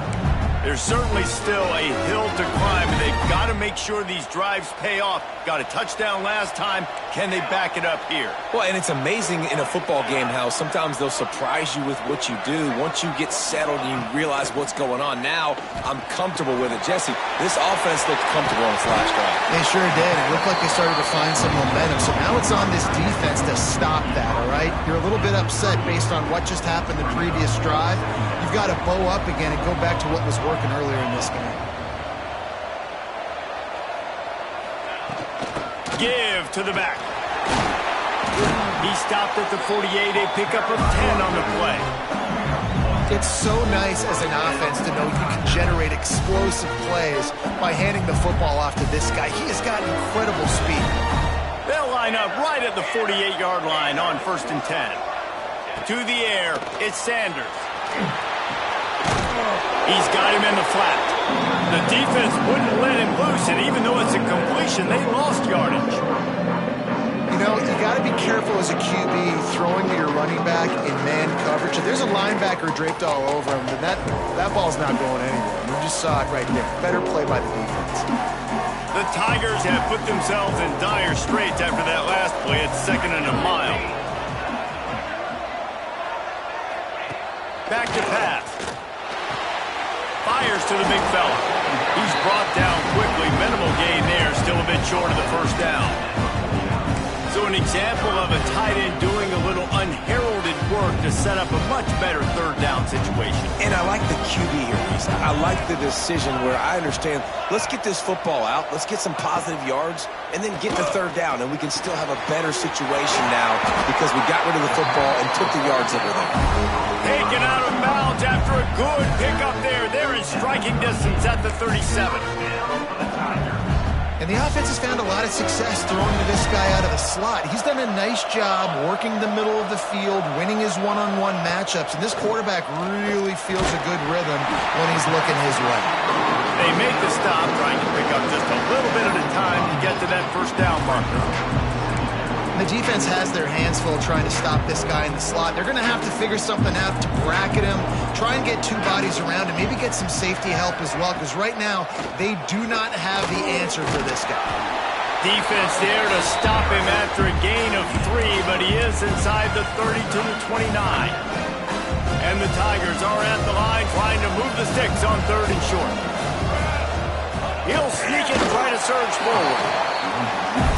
There's certainly still a hill to climb, and they've got to make sure these drives pay off. Got a touchdown last time. Can they back it up here? Well, and it's amazing in a football game how sometimes they'll surprise you with what you do. Once you get settled and you realize what's going on, now I'm comfortable with it. Jesse, this offense looked comfortable on its last drive. They sure did. It looked like they started to find some momentum. So now it's on this defense to stop that, all right? You're a little bit upset based on what just happened the previous drive. You've got to bow up again and go back to what was working earlier in this game. Give to the back. He stopped at the 48, a pickup of 10 on the play. It's so nice as an offense to know you can generate explosive plays by handing the football off to this guy. He has got incredible speed. They'll line up right at the 48-yard line on 1st and 10. To the air, it's Sanders. He's got him in the flat. The defense wouldn't let him loose, and even though it's a completion, they lost yardage. You know, you got to be careful as a QB throwing to your running back in man coverage. If there's a linebacker draped all over him, then that ball's not going anywhere. You just saw it right there. Better play by the defense. The Tigers have put themselves in dire straits after that last play at 2nd and a mile. Back to pass. Fires to the big fella. He's brought down quickly. Minimal gain there. Still a bit short of the 1st down. So an example of a tight end doing a little unheralded work to set up a much better 3rd down situation. And I like the QB here, Reese. I like the decision where I understand, let's get this football out, let's get some positive yards, and then get to 3rd down, and we can still have a better situation now because we got rid of the football and took the yards that were there. Taken out of bounds after a good pickup there. They're in striking distance at the 37. And the offense has found a lot of success throwing to this guy out of the slot. He's done a nice job working the middle of the field, winning his one-on-one matchups, and this quarterback really feels a good rhythm when he's looking his way. They make the stop, trying to pick up just a little bit at a time to get to that first down marker. The defense has their hands full trying to stop this guy in the slot. They're going to have to figure something out to bracket him, try and get two bodies around him, maybe get some safety help as well, because right now they do not have the answer for this guy. Defense there to stop him after a gain of 3, but he is inside the 32-29. And the Tigers are at the line trying to move the sticks on 3rd and short. He'll sneak it and try to surge forward.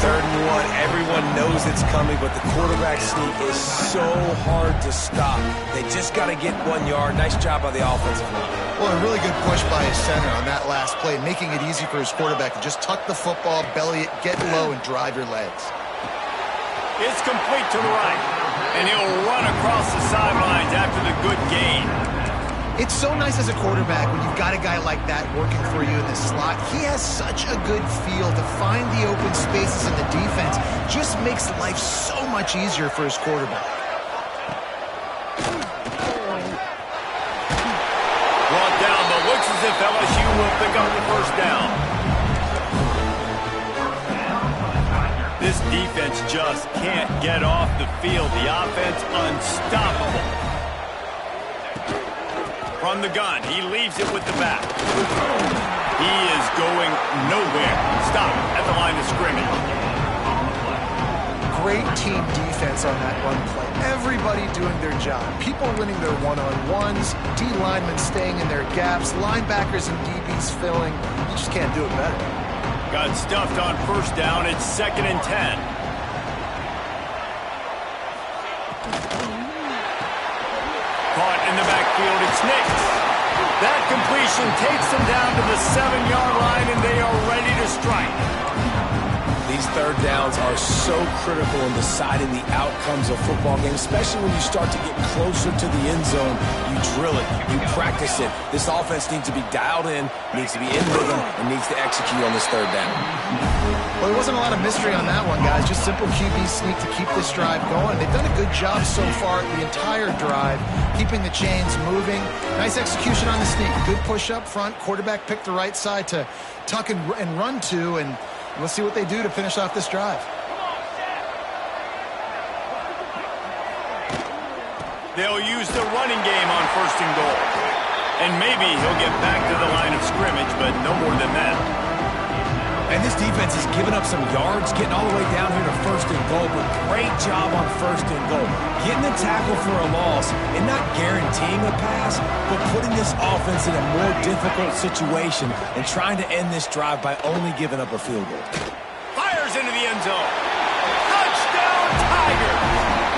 3rd and 1, everyone knows it's coming, but the quarterback sneak is so hard to stop. They just got to get 1 yard. Nice job by the offensive line. Well, a really good push by his center on that last play, making it easy for his quarterback to just tuck the football, belly it, get low, and drive your legs. It's complete to the right, and he'll run across the sidelines after the good gain. It's so nice as a quarterback when you've got a guy like that working for you in the slot. He has such a good feel to find the open spaces in the defense. Just makes life so much easier for his quarterback. Brought down, but looks as if LSU will pick up the first down. This defense just can't get off the field. The offense unstoppable. From the gun, he leaves it with the back. He is going nowhere. Stop at the line of scrimmage. Great team defense on that run play. Everybody doing their job. People winning their one-on-ones, D linemen staying in their gaps, linebackers and DBs filling. You just can't do it better. Got stuffed on first down. It's 2nd and 10. Caught in the backfield, it's Nix. That completion takes them down to the 7-yard line, and they are ready to strike. These 3rd downs are so critical in deciding the outcomes of football games, especially when you start to get closer to the end zone. You drill it, you practice it. This offense needs to be dialed in, needs to be in rhythm, and needs to execute on this 3rd down. Well, there wasn't a lot of mystery on that one, guys. Just simple QB sneak to keep this drive going. They've done a good job so far the entire drive, keeping the chains moving. Nice execution on the sneak. Good push up front. Quarterback picked the right side to tuck and run to, and we'll see what they do to finish off this drive. They'll use the running game on 1st and goal. And maybe he'll get back to the line of scrimmage, but no more than that. And this defense has given up some yards, getting all the way down here to 1st and goal, but great job on 1st and goal. Getting the tackle for a loss and not guaranteeing a pass, but putting this offense in a more difficult situation and trying to end this drive by only giving up a field goal. Fires into the end zone. Touchdown, Tigers!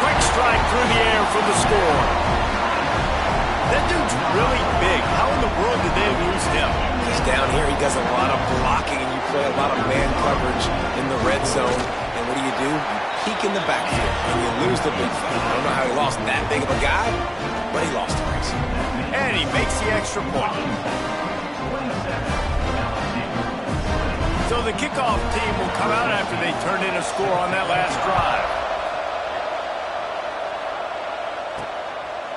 Quick strike through the air for the score. That dude's really big. How in the world did they lose him? He's down here. He does a lot of blocking, and you play a lot of man coverage in the red zone. And what do? You peek in the backfield, and you lose the big fella. I don't know how he lost that big of a guy, but he lost him. And he makes the extra point. So the kickoff team will come out after they turned in a score on that last drive.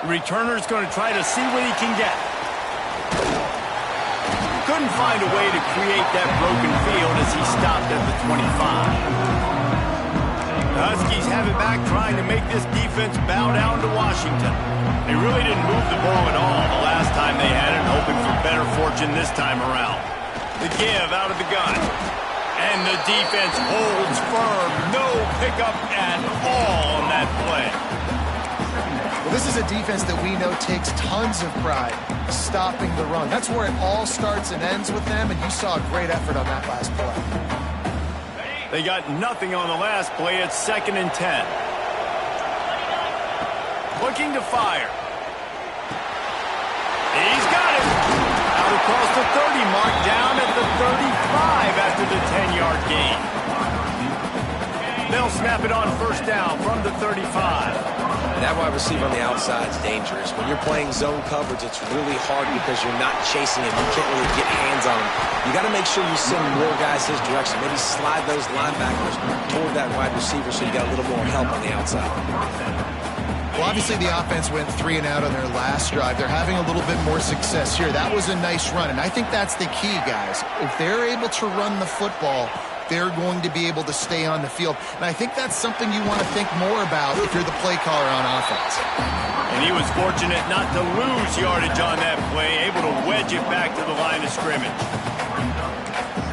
Returner's going to try to see what he can get. Couldn't find a way to create that broken field as he stopped at the 25. The Huskies have it back, trying to make this defense bow down to Washington. They really didn't move the ball at all the last time they had it, hoping for better fortune this time around. The give out of the gun. And the defense holds firm. No pickup at all on that play. Well, this is a defense that we know takes tons of pride stopping the run. That's where it all starts and ends with them, and you saw a great effort on that last play. They got nothing on the last play. It's 2nd and 10. Looking to fire. He's got it. Out across the 30 mark, down at the 35 after the 10-yard gain. They'll snap it on 1st down from the 35. that wide receiver on the outside is dangerous. When you're playing zone coverage, it's really hard because you're not chasing him. You can't really get hands on him. You got to make sure you send more guys his direction. Maybe slide those linebackers toward that wide receiver so you got a little more help on the outside. Well, obviously the offense went 3 and out on their last drive. They're having a little bit more success here. That was a nice run, and I think that's the key, guys. If they're able to run the football, they're going to be able to stay on the field. And I think that's something you want to think more about if you're the play caller on offense. And he was fortunate not to lose yardage on that play, able to wedge it back to the line of scrimmage.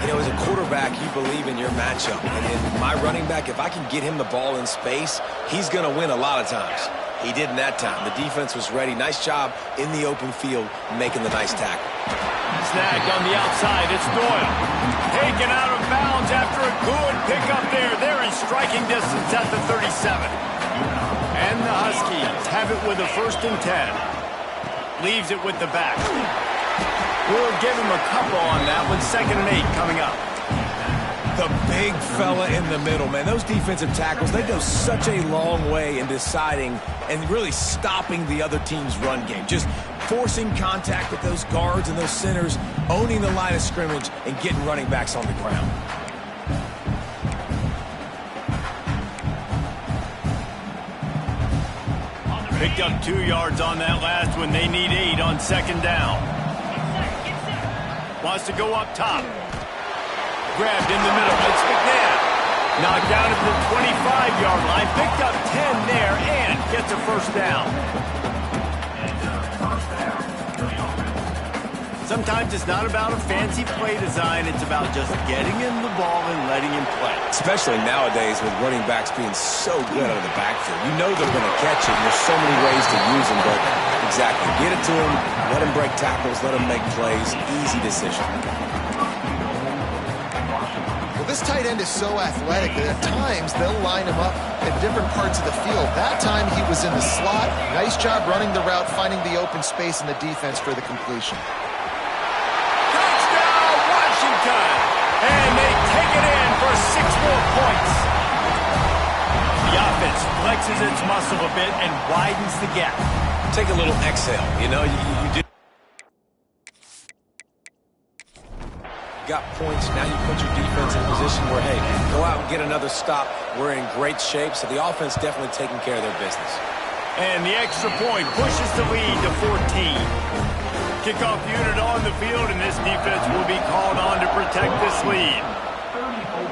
You know, as a quarterback, you believe in your matchup. And in my running back, if I can get him the ball in space, he's going to win a lot of times. He did in that time. The defense was ready. Nice job in the open field making the nice tackle. Snagged on the outside. It's Doyle. Taken out of bounds after a good pickup there. They're in striking distance at the 37. And the Huskies have it with a 1st and 10. Leaves it with the back. We'll give him a couple on that one. 2nd and 8 coming up. The big fella in the middle, man. Those defensive tackles, they go such a long way in deciding and really stopping the other team's run game. Just forcing contact with those guards and those centers, owning the line of scrimmage, and getting running backs on the ground. Picked up 2 yards on that last one. They need 8 on 2nd down. Wants to go up top. Grabbed in the middle. It's McNabb. Knocked down at the 25-yard line. Picked up 10 there and gets a 1st down. Sometimes it's not about a fancy play design. It's about just getting him the ball and letting him play. Especially nowadays with running backs being so good out of the backfield. You know they're going to catch it. There's so many ways to use them, but exactly. Get it to him. Let him break tackles. Let him make plays. Easy decision. This tight end is so athletic that at times they'll line him up in different parts of the field. That time he was in the slot. Nice job running the route, finding the open space in the defense for the completion. Touchdown, Washington! And they take it in for 6 more points. The offense flexes its muscle a bit and widens the gap. Take a little exhale. You know, you do. Got points, now you put your defense in a position where, hey, go out and get another stop. We're in great shape, so the offense definitely taking care of their business. And the extra point pushes the lead to 14. Kickoff unit on the field, and this defense will be called on to protect this lead. 34,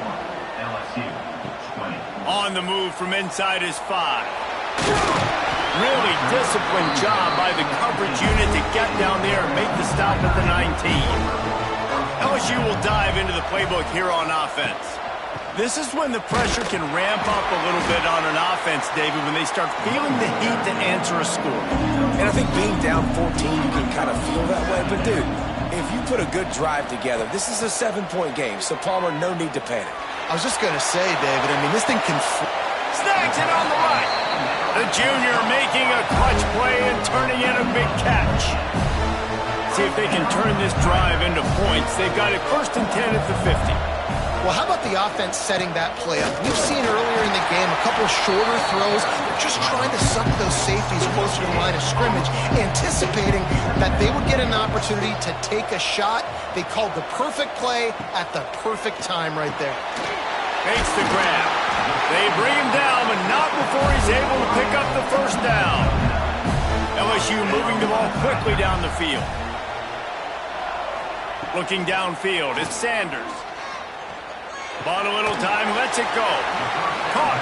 LSU, 20. On the move from inside is 5. Really disciplined job by the coverage unit to get down there and make the stop at the 19. LSU will dive into the playbook here on offense. This is when the pressure can ramp up a little bit on an offense, David, when they start feeling the heat to answer a score. And I think being down 14, you can kind of feel that way. But, dude, if you put a good drive together, this is a 7-point game. So, Palmer, no need to panic. I was just going to say, David, I mean, this thing can... Snags it on the right. The junior making a clutch play and turning in a big catch. See if they can turn this drive into points. They've got it 1st and 10 at the 50. Well, how about the offense setting that play up? We've seen earlier in the game a couple shorter throws. They're just trying to suck those safeties closer to the line of scrimmage, anticipating that they would get an opportunity to take a shot. They called the perfect play at the perfect time right there. Makes the grab. They bring him down, but not before he's able to pick up the 1st down. LSU moving the ball quickly down the field. Looking downfield, it's Sanders. Bought a little time, lets it go. Caught.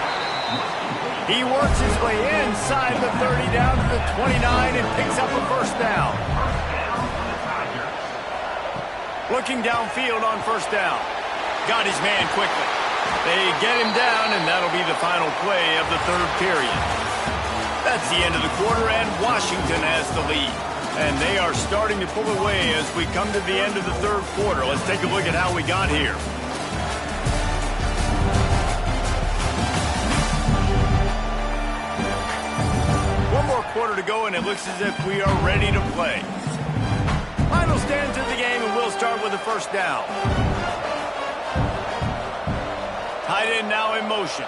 He works his way inside the 30 down to the 29 and picks up a 1st down. Looking downfield on 1st down. Got his man quickly. They get him down, and that'll be the final play of the 3rd period. That's the end of the quarter, and Washington has the lead. And they are starting to pull away as we come to the end of the 3rd quarter. Let's take a look at how we got here. One more quarter to go, and it looks as if we are ready to play. Final stands of the game, and we'll start with the 1st down. Tight end now in motion.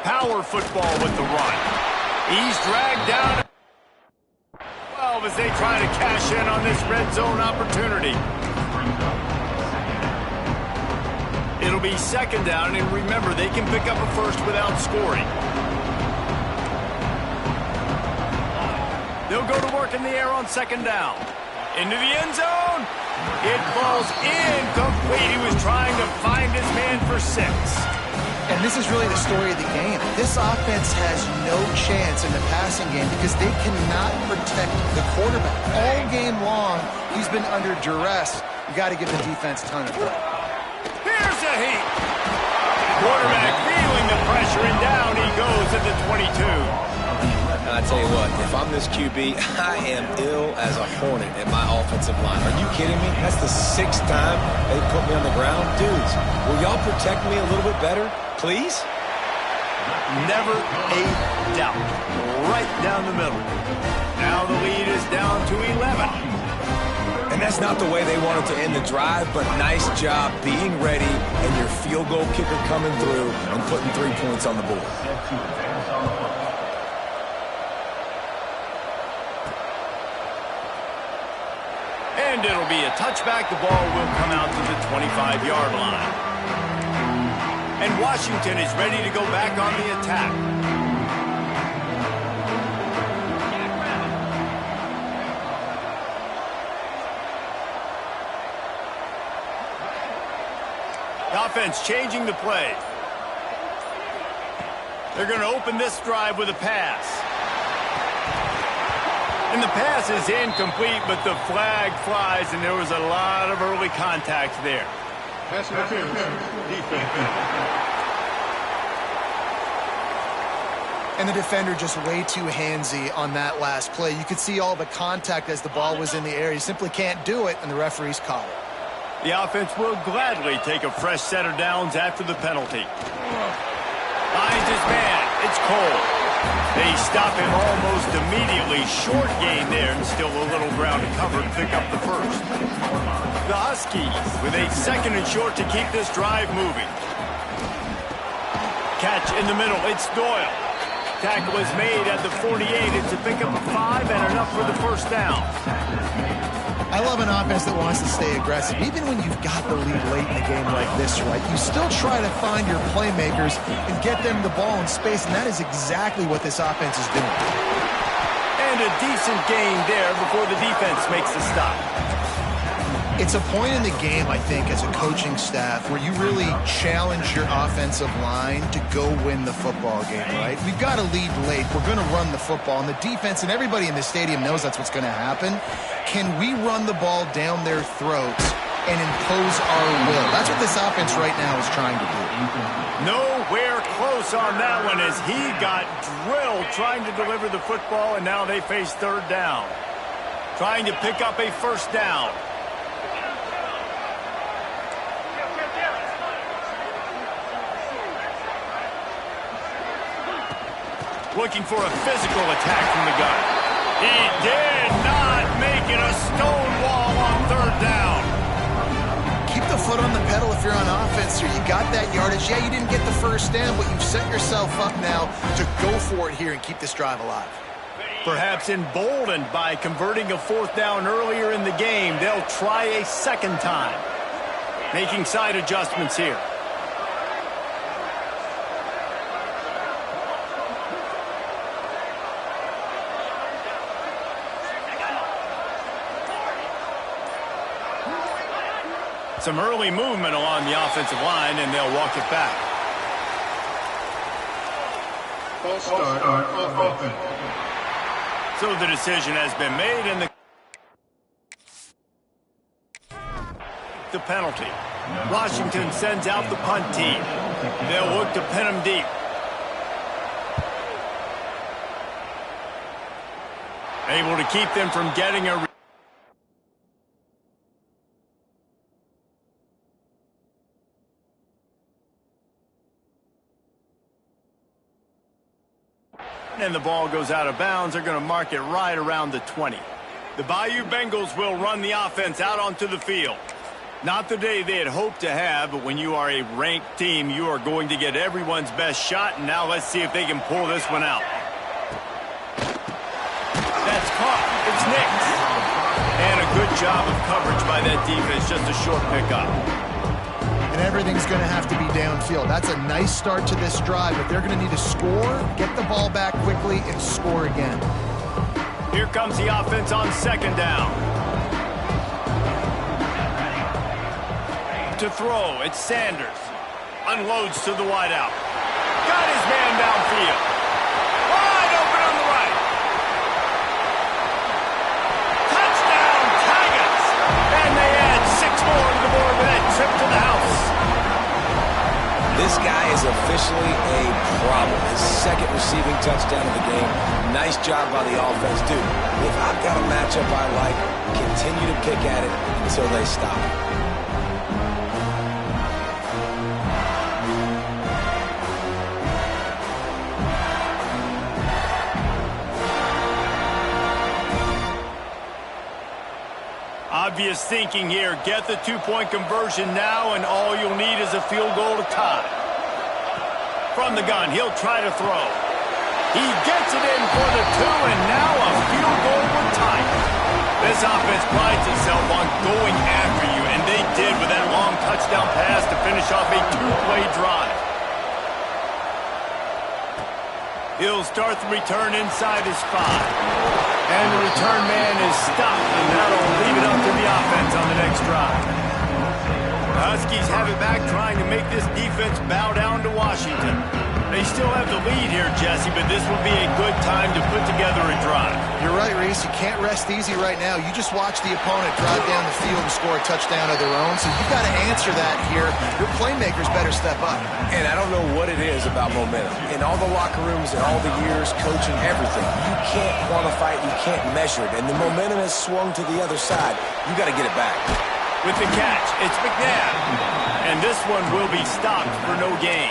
power football with the run. He's dragged down 12 as they try to cash in on this red zone opportunity. It'll be second down, and remember, they can pick up a first without scoring. They'll go to work in the air on second down. Into the end zone. It falls incomplete. He was trying to find his man for 6. And this is really the story of the game. This offense has no chance in the passing game because they cannot protect the quarterback. All game long, he's been under duress. You got to give the defense a ton of credit. Here's a heat. Quarterback feeling the pressure, and down he goes at the 22. I tell you what, if I'm this QB, I am ill as a hornet at my offensive line. Are you kidding me? That's the 6th time they put me on the ground. Dudes, will y'all protect me a little bit better, please? Never a doubt. Right down the middle. Now the lead is down to 11. And that's not the way they wanted to end the drive, but nice job being ready and your field goal kicker coming through and putting 3 points on the board. And it'll be a touchback. The ball will come out to the 25-yard line. And Washington is ready to go back on the attack. The offense changing the play. They're going to open this drive with a pass. And the pass is incomplete, but the flag flies, and there was a lot of early contact there. Pass interference. Defense. And the defender just way too handsy on that last play. You could see all the contact as the ball was in the air. He simply can't do it, and the referees caught it. The offense will gladly take a fresh set of downs after the penalty. Finds his man. It's Cole. They stop him almost immediately. Short gain there, and still a little ground to cover to pick up the first. The Huskies with a 2nd and short to keep this drive moving. Catch in the middle. It's Doyle. Tackle is made at the 48. It's a pick up of 5 and enough for the first down. I love an offense that wants to stay aggressive. Even when you've got the lead late in the game like this, right, you still try to find your playmakers and get them the ball in space, and that is exactly what this offense is doing. And a decent gain there before the defense makes the stop. It's a point in the game, I think, as a coaching staff where you really challenge your offensive line to go win the football game, right? We've got to lead late. We're going to run the football, and the defense and everybody in the stadium knows that's what's going to happen. Can we run the ball down their throats and impose our will? That's what this offense right now is trying to do. Nowhere close on that one as he got drilled trying to deliver the football, and now they face 3rd down. Trying to pick up a first down. Looking for a physical attack from the gun. He did not make it a stone wall on 3rd down. Keep the foot on the pedal if you're on offense here. You got that yardage. Yeah, you didn't get the first down, but you've set yourself up now to go for it here and keep this drive alive. Perhaps emboldened by converting a 4th down earlier in the game, they'll try a 2nd time. Making side adjustments here. Some early movement along the offensive line, and they'll walk it back. False start on offense. So the decision has been made, and the penalty. Washington sends out the punt team. They'll look to pin him deep. Able to keep them from getting a and the ball goes out of bounds. They're going to mark it right around the 20. The Bayou Bengals will run the offense out onto the field. Not the day they had hoped to have, but when you are a ranked team, you are going to get everyone's best shot, and now let's see if they can pull this one out. That's caught. It's nicked. And a good job of coverage by that defense, just a short pickup. And everything's going to have to be downfield. That's a nice start to this drive, but they're going to need to score, get the ball back quickly, and score again. Here comes the offense on second down. To throw, it's Sanders. Unloads to the wideout. Got his man downfield. Wide open on the right. Touchdown, Tigers! And they add 6 more to the board with that trip to the house. This guy is officially a problem. His second receiving touchdown of the game. Nice job by the offense. Dude, if I've got a matchup I like, continue to pick at it until they stop. Obvious thinking here. Get the 2-point conversion now, and all you'll need is a field goal to tie. From the gun, he'll try to throw. He gets it in for the 2, and now a field goal would tie it. This offense prides itself on going after you, and they did with that long touchdown pass to finish off a 2-play drive. He'll start the return inside his 5. And the return man is stopped, and that'll leave it up to the offense on the next drive. The Huskies have it back, trying to make this defense bow down to Washington. They still have the lead here, Jesse, but this will be a good time to put together a drive. You're right, Reese. You can't rest easy right now. You just watch the opponent drive down the field and score a touchdown of their own, so you've got to answer that here. Your playmakers better step up. And I don't know what it is about momentum. In all the locker rooms and all the years, coaching, everything, you can't quantify it, you can't measure it. And the momentum has swung to the other side. You got to get it back. With the catch, it's McNabb. And this one will be stopped for no gain.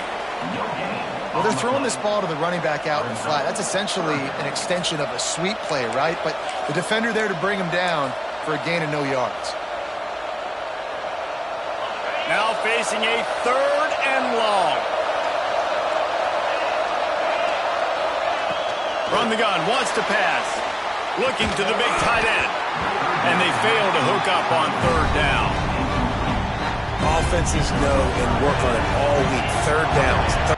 Well, they're throwing this ball to the running back out in the flat. That's essentially an extension of a sweep play, right? But the defender there to bring him down for a gain of no yards. Now facing a 3rd and long. From the gun, wants to pass. Looking to the big tight end. And they fail to hook up on 3rd down. Offenses know and work on it all week. 3rd downs.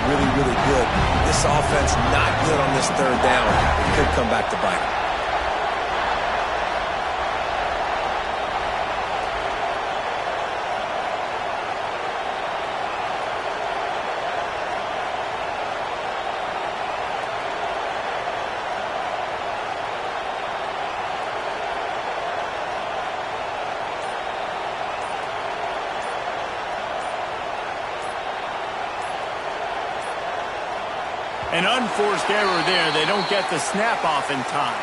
Really good. This offense not good on this 3rd down. It could come back to bite. An unforced error there. They don't get the snap off in time.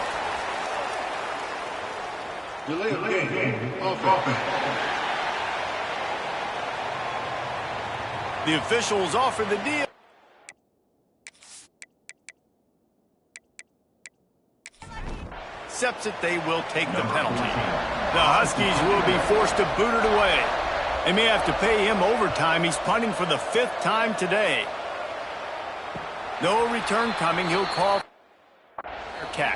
Delay game. Offense. The officials offer the deal. Accepts it, they will take the penalty. The Huskies will be forced to boot it away. They may have to pay him overtime. He's punting for the 5th time today. No return coming. He'll call for catch.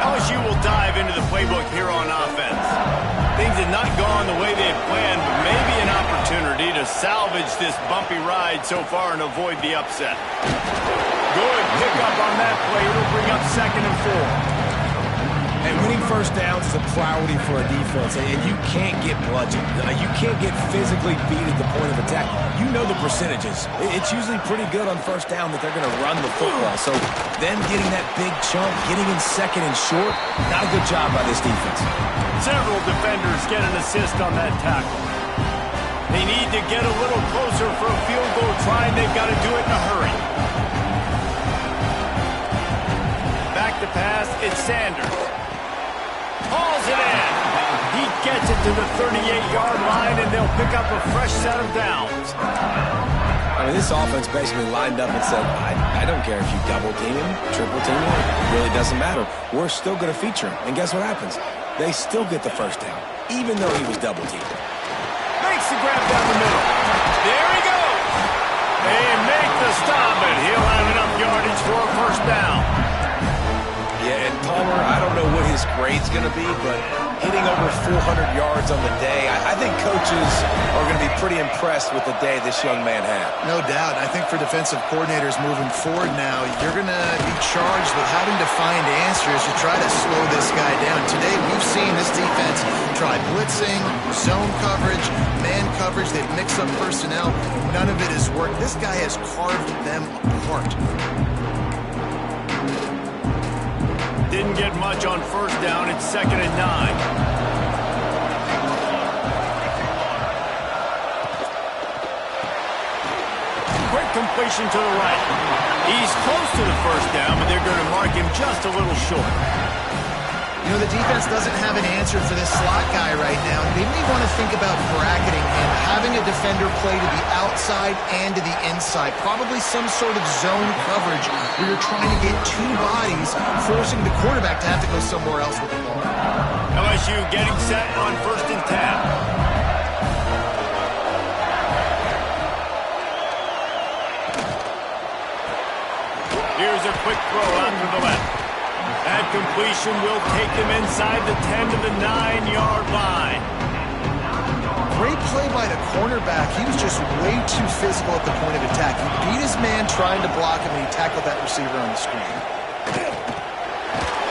LSU will dive into the playbook here on offense. Things have not gone the way they had planned, but maybe an opportunity to salvage this bumpy ride so far and avoid the upset. Good pickup on that play. It'll bring up 2nd and 4. And winning first downs is a priority for a defense, and you can't get bludgeoned. You can't get physically beat at the point of attack. You know the percentages. It's usually pretty good on first down that they're going to run the football. So them getting that big chunk, getting in 2nd and short, not a good job by this defense. Several defenders get an assist on that tackle. They need to get a little closer for a field goal try, and they've got to do it in a hurry. Back to pass, it's Sanders. Hauls it in. He gets it to the 38-yard line, and they'll pick up a fresh set of downs. I mean, this offense basically lined up and said, I don't care if you double team him, triple team him, it really doesn't matter. We're still going to feature him. And guess what happens? They still get the first down, even though he was double teamed. Makes the grab down the middle. There he goes. They make the stop, and he'll have enough yardage for a first down. Yeah, and Palmer, I don't know what his grade's going to be, but hitting over 400 yards on the day, I think coaches are going to be pretty impressed with the day this young man had. No doubt. I think for defensive coordinators moving forward now, you're going to be charged with having to find answers to try to slow this guy down. Today, we've seen this defense try blitzing, zone coverage, man coverage. They've mixed up personnel. None of it has worked. This guy has carved them apart. Didn't get much on first down. It's 2nd and 9. Quick completion to the right. He's close to the first down, but they're going to mark him just a little short. You know, the defense doesn't have an answer for this slot guy right now. They may want to think about bracketing him, having a defender play to the outside and to the inside. Probably some sort of zone coverage where you're trying to get two bodies, forcing the quarterback to have to go somewhere else with the ball. LSU getting set on 1st and 10. Here's a quick throw out to the left. That completion will take them inside the 10 to the 9-yard line. Great play by the cornerback. He was just way too physical at the point of attack. He beat his man trying to block him, and he tackled that receiver on the screen.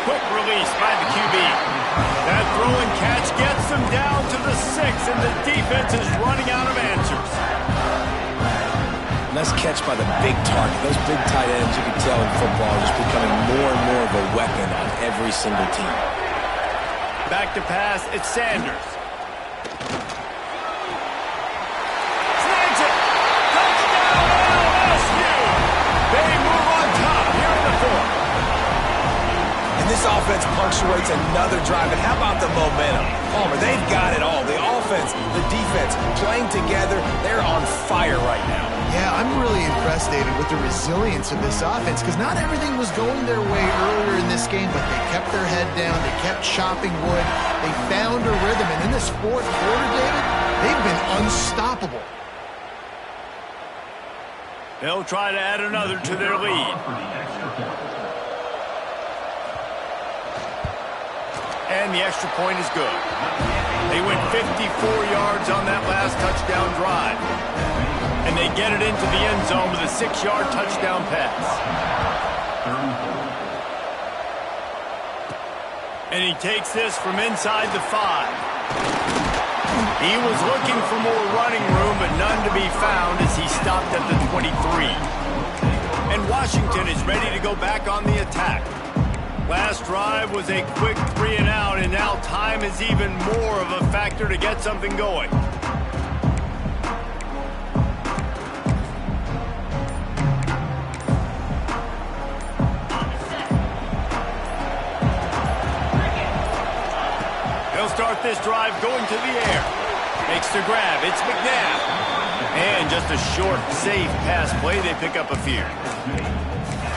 Quick release by the QB. That throw and catch gets them down to the 6, and the defense is running out of answers. Nice catch by the big target. Those big tight ends, you can tell in football, are just becoming more and more of a weapon on every single team. Back to pass, it's Sanders. Snags it! Touchdown, LSU! They move on top here in the 4th. And this offense punctuates another drive. And how about the momentum? Palmer, they've got it all. The offense, the defense, playing together. They're on fire right now. Yeah, I'm really impressed, David, with the resilience of this offense, because not everything was going their way earlier in this game, but they kept their head down, they kept chopping wood, they found a rhythm, and in this 4th quarter, David, they've been unstoppable. They'll try to add another to their lead. And the extra point is good. They went 54 yards on that last touchdown drive. And they get it into the end zone with a 6-yard touchdown pass. And he takes this from inside the 5. He was looking for more running room, but none to be found as he stopped at the 23. And Washington is ready to go back on the attack. Last drive was a quick 3-and-out, and now time is even more of a factor to get something going. Start this drive going to the air. Makes the grab. It's McNabb. And just a short, safe pass play. They pick up a few.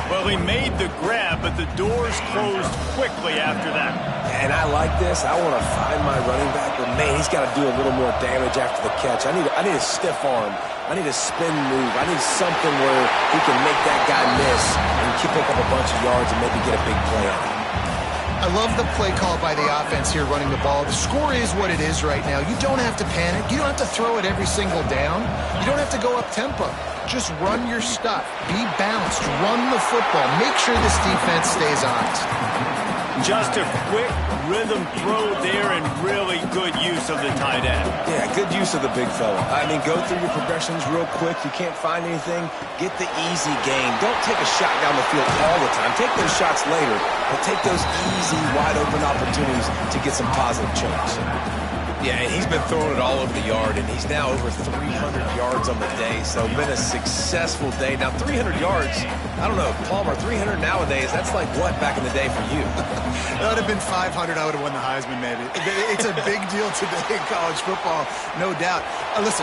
Well, he made the grab, but the doors closed quickly after that. And I like this. I want to find my running back, but man, he's got to do a little more damage after the catch. I need a stiff arm. I need a spin move. I need something where he can make that guy miss and pick up a bunch of yards and maybe get a big play on it. I love the play call by the offense here running the ball. The score is what it is right now. You don't have to panic. You don't have to throw it every single down. You don't have to go up tempo. Just run your stuff. Be balanced. Run the football. Make sure this defense stays honest. Just a quick rhythm throw there and really good use of the tight end. Yeah, good use of the big fella. I mean, go through your progressions real quick. You can't find anything. Get the easy gain. Don't take a shot down the field all the time. Take those shots later, but take those easy, wide-open opportunities to get some positive chunks. Yeah, and he's been throwing it all over the yard, and he's now over 300 yards on the day, so been a successful day. Now, 300 yards I don't know, Palmer, 300 nowadays, that's like what back in the day for you? That would have been 500. I would have won the Heisman, maybe. It's a big deal today in college football, no doubt. Listen,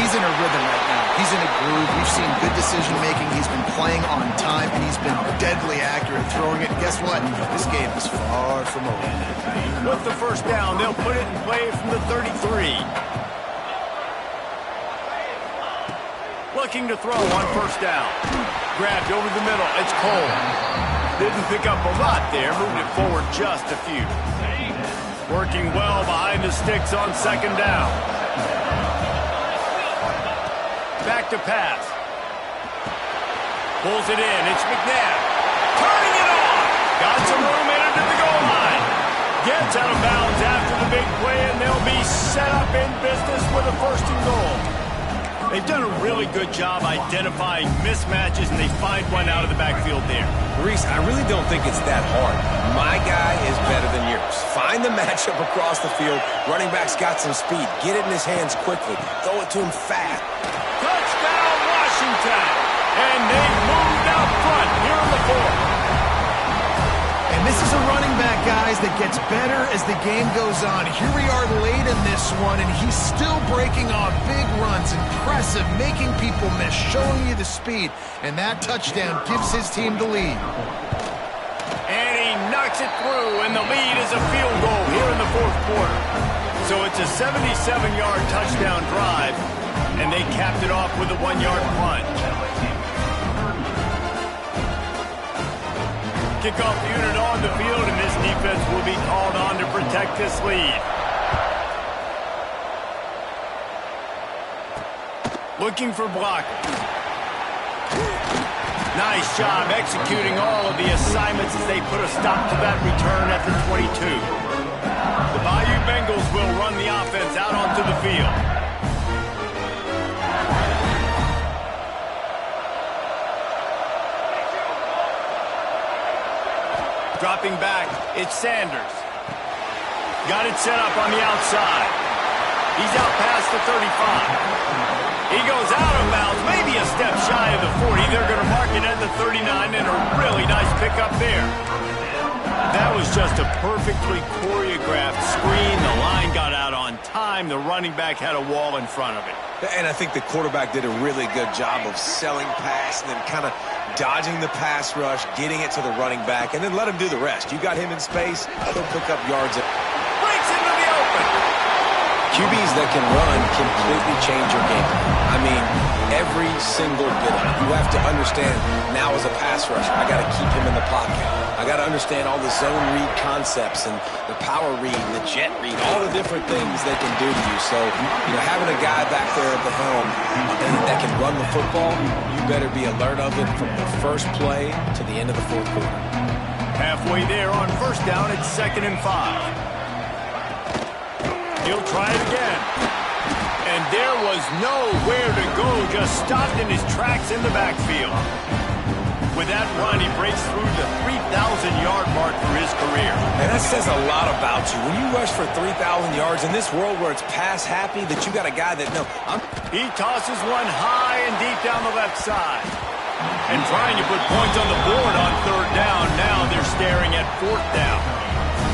he's in a rhythm right now. He's in a groove. We've seen good decision-making. He's been playing on time, and he's been deadly accurate throwing it. And guess what? This game is far from over. With the first down, they'll put it in play from the 33. Looking to throw on first down. Grabbed over the middle. It's Cole. Didn't pick up a lot there. Moved it forward just a few. Working well behind the sticks on second down. Back to pass. Pulls it in. It's McNabb. Turning it on. Got some room in it to the goal line. Gets out of bounds after the big play, and they'll be set up in business with a first and goal. They've done a really good job identifying mismatches, and they find one out of the backfield there. Reese, I really don't think it's that hard. My guy is better than yours. Find the matchup across the field. Running back's got some speed. Get it in his hands quickly. Throw it to him fast. Touchdown, Washington! And they moved out front here in the fourth. And this is a running back, guys, that gets better as the game goes on. Here we are late in this one, and he's still breaking off big runs. Impressive, making people miss, showing you the speed. And that touchdown gives his team the lead. And he knocks it through, and the lead is a field goal here in the fourth quarter. So it's a 77-yard touchdown drive, and they capped it off with a 1-yard punt. Kickoff unit on the field, and this defense will be called on to protect this lead. Looking for blockers. Nice job executing all of the assignments as they put a stop to that return at the 22. The Bayou Bengals will run the offense out onto the field. Dropping back, it's Sanders. Got it set up on the outside. He's out past the 35. He goes out of bounds, maybe a step shy of the 40. They're going to mark it at the 39, and a really nice pickup there. That was just a perfectly choreographed screen. The line got out on time. The running back had a wall in front of it. And I think the quarterback did a really good job of selling pass and then kind of dodging the pass rush, getting it to the running back, and then let him do the rest. You got him in space, he'll pick up yards. Breaks into the open. QBs that can run completely change your game. I mean, every single bit of it. You have to understand, now as a pass rusher, I got to keep him in the pocket. I got to understand all the zone read concepts and the power read, the jet read, all the different things they can do to you. So, having a guy back there at the helm that can run the football, you better be alert of it from the first play to the end of the fourth quarter. Halfway there on first down, it's 2nd and 5. He'll try it again. And there was nowhere to go, just stopped in his tracks in the backfield. With that run, he breaks through the 3,000-yard mark for his career. And that says a lot about you. When you rush for 3,000 yards in this world where it's pass-happy, that you got a guy that, He tosses one high and deep down the left side. And trying to put points on the board on third down. Now they're staring at fourth down.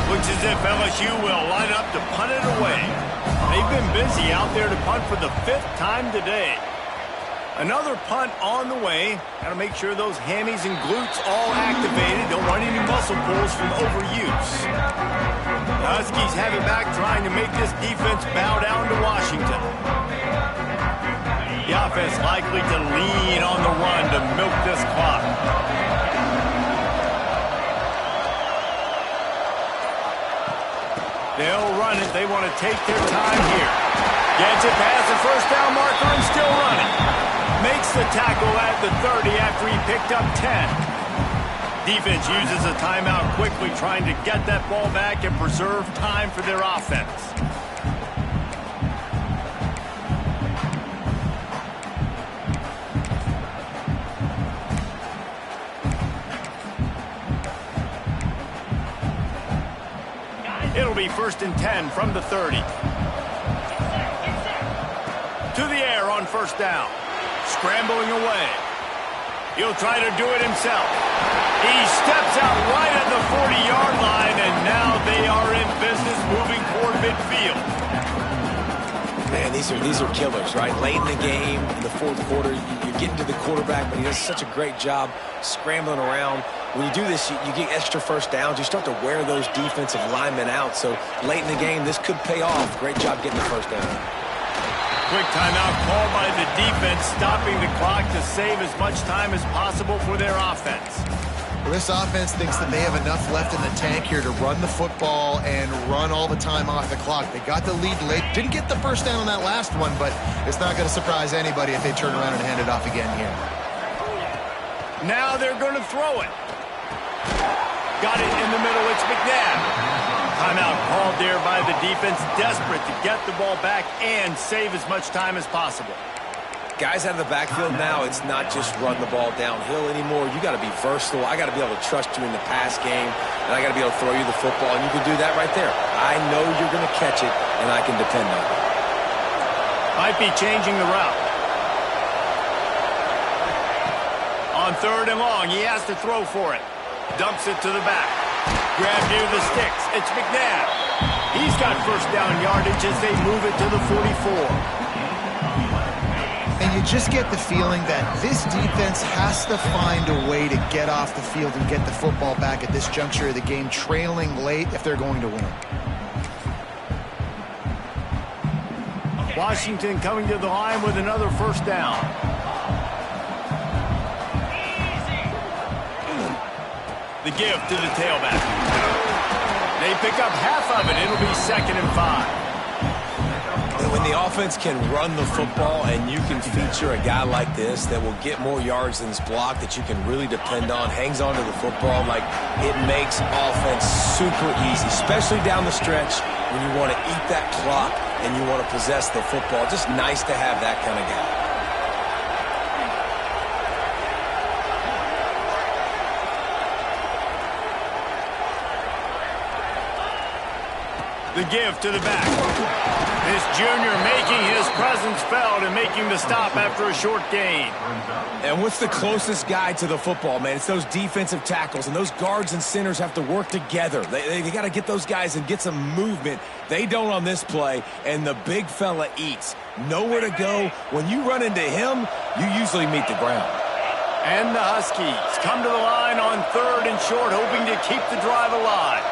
Looks as if LSU will line up to punt it away. They've been busy out there to punt for the 5th time today. Another punt on the way. Got to make sure those hammies and glutes all activated. Don't want any muscle pulls from overuse. The Huskies have it back, trying to make this defense bow down to Washington. The offense likely to lean on the run to milk this clock. They'll run it. They want to take their time here. Gets it past the first down marker and still running. Makes the tackle at the 30 after he picked up 10. Defense uses a timeout quickly, trying to get that ball back and preserve time for their offense. It'll be 1st and 10 from the 30. To the air on first down. Scrambling away. He'll try to do it himself. He steps out right at the 40-yard line, and now they are in business moving toward midfield. Man, these are killers, right? Late in the game, in the fourth quarter, you're getting to the quarterback, but he does such a great job scrambling around. When you do this, you get extra first downs. You start to wear those defensive linemen out. So late in the game, this could pay off. Great job getting the first down. Quick timeout called by the defense, stopping the clock to save as much time as possible for their offense. Well, this offense thinks that they have enough left in the tank here to run the football and run all the time off the clock. They got the lead late. Didn't get the first down on that last one, but it's not going to surprise anybody if they turn around and hand it off again here. Now they're going to throw it. Got it in the middle. It's McNabb. Timeout called there by the defense, desperate to get the ball back and save as much time as possible. Guys out of the backfield now, it's not just run the ball downhill anymore. You got to be versatile. I got to be able to trust you in the pass game, and I got to be able to throw you the football, and you can do that right there. I know you're going to catch it, and I can depend on it. Might be changing the route. On 3rd and long, he has to throw for it. Dumps it to the back. Grab near the sticks. It's McNabb. He's got first down yardage as they move it to the 44. And you just get the feeling that this defense has to find a way to get off the field and get the football back at this juncture of the game, trailing late if they're going to win. Washington coming to the line with another first down. The give to the tailback. They pick up half of it. It'll be 2nd and 5. When the offense can run the football and you can feature a guy like this that will get more yards than his block, that you can really depend on, hangs on to the football, like it makes offense super easy, especially down the stretch when you want to eat that clock and you want to possess the football. Just nice to have that kind of guy. The give to the back. This junior making his presence felt and making the stop after a short gain. And what's the closest guy to the football, man? It's those defensive tackles, and those guards and centers have to work together. They got to get those guys and get some movement. They don't on this play, and the big fella eats. Nowhere to go. When you run into him, you usually meet the ground. And the Huskies come to the line on 3rd and short, hoping to keep the drive alive.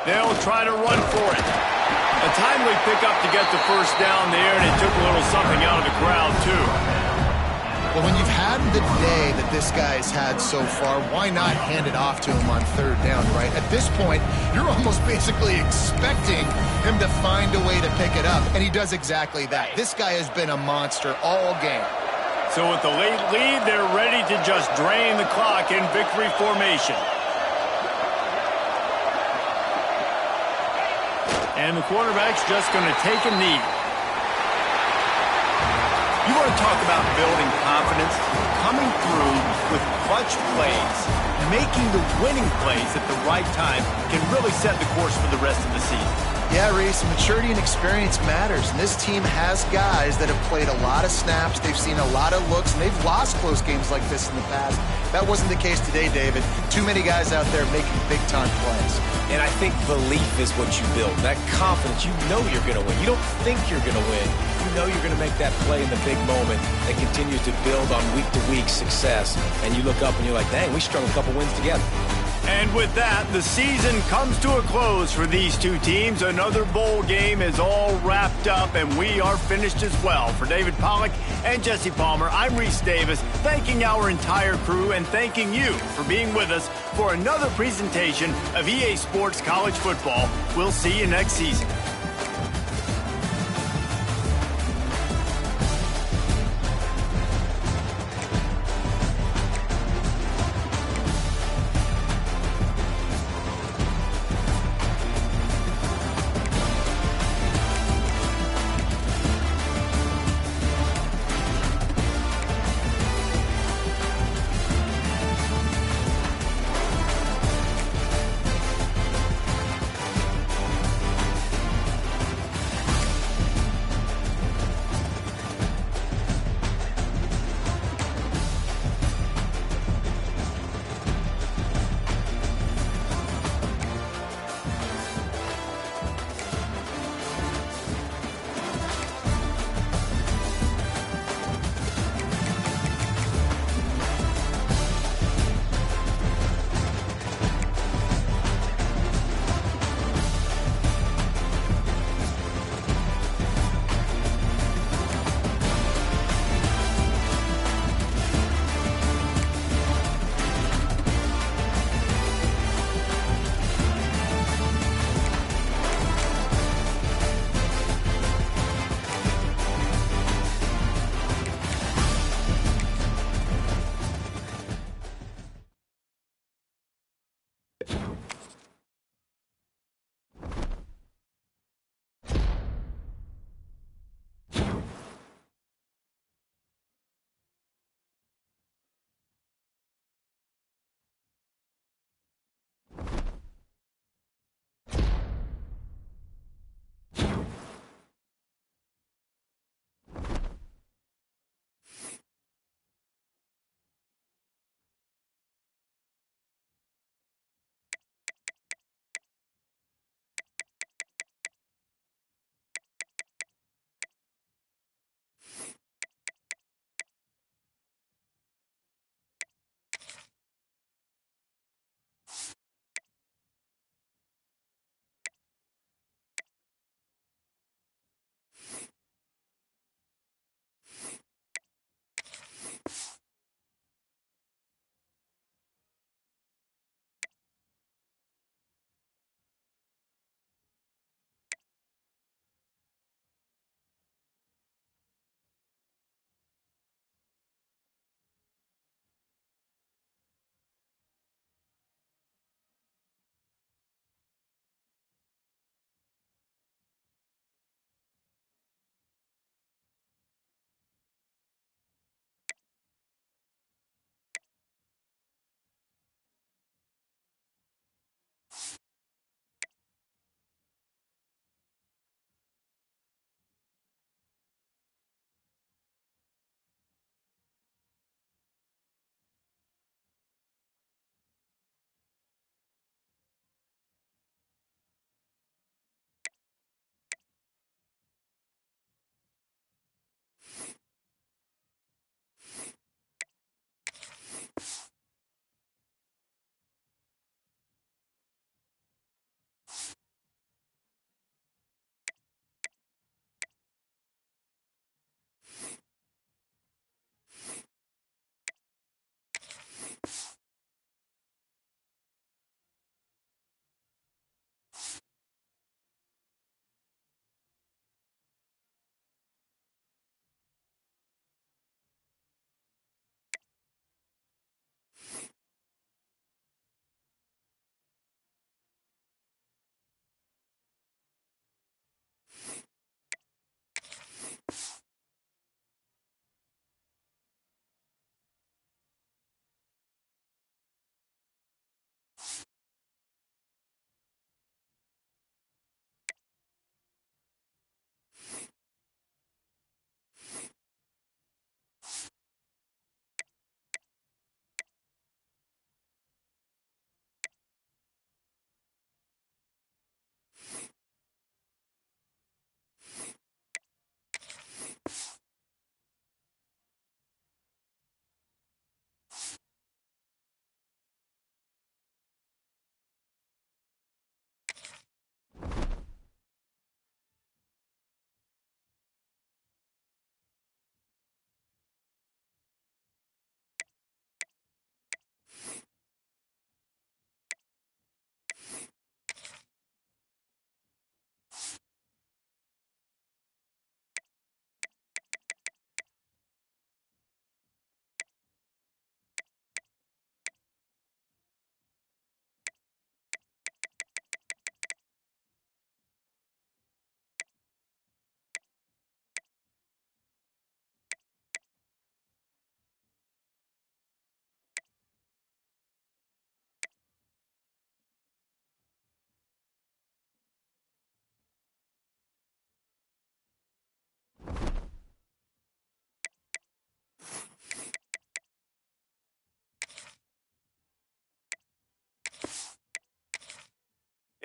They'll try to run for it. A timely pickup to get the first down there, and it took a little something out of the crowd, too. Well, when you've had the day that this guy's had so far, why not hand it off to him on 3rd down, right? At this point, you're almost basically expecting him to find a way to pick it up, and he does exactly that. This guy has been a monster all game. So with the late lead, they're ready to just drain the clock in victory formation. And the quarterback's just going to take a knee. You want to talk about building confidence? Coming through with clutch plays, making the winning plays at the right time can really set the course for the rest of the season. Yeah, Reese, maturity and experience matters, and this team has guys that have played a lot of snaps, they've seen a lot of looks, and they've lost close games like this in the past. That wasn't the case today, David. Too many guys out there making big-time plays. And I think belief is what you build, that confidence. You know you're going to win. You don't think you're going to win. You know you're going to make that play in the big moment that continues to build on week-to-week success. And you look up and you're like, dang, we strung a couple wins together. And with that, the season comes to a close for these two teams. Another bowl game is all wrapped up, and we are finished as well. For David Pollack and Jesse Palmer, I'm Reese Davis, thanking our entire crew and thanking you for being with us for another presentation of EA Sports College Football. We'll see you next season.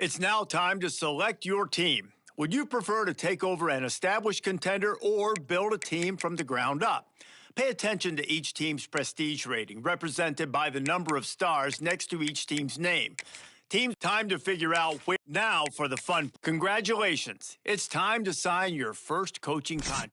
It's now time to select your team. Would you prefer to take over an established contender or build a team from the ground up? Pay attention to each team's prestige rating, represented by the number of stars next to each team's name. Team, time to figure out where. Now for the fun. Congratulations. It's time to sign your first coaching contract.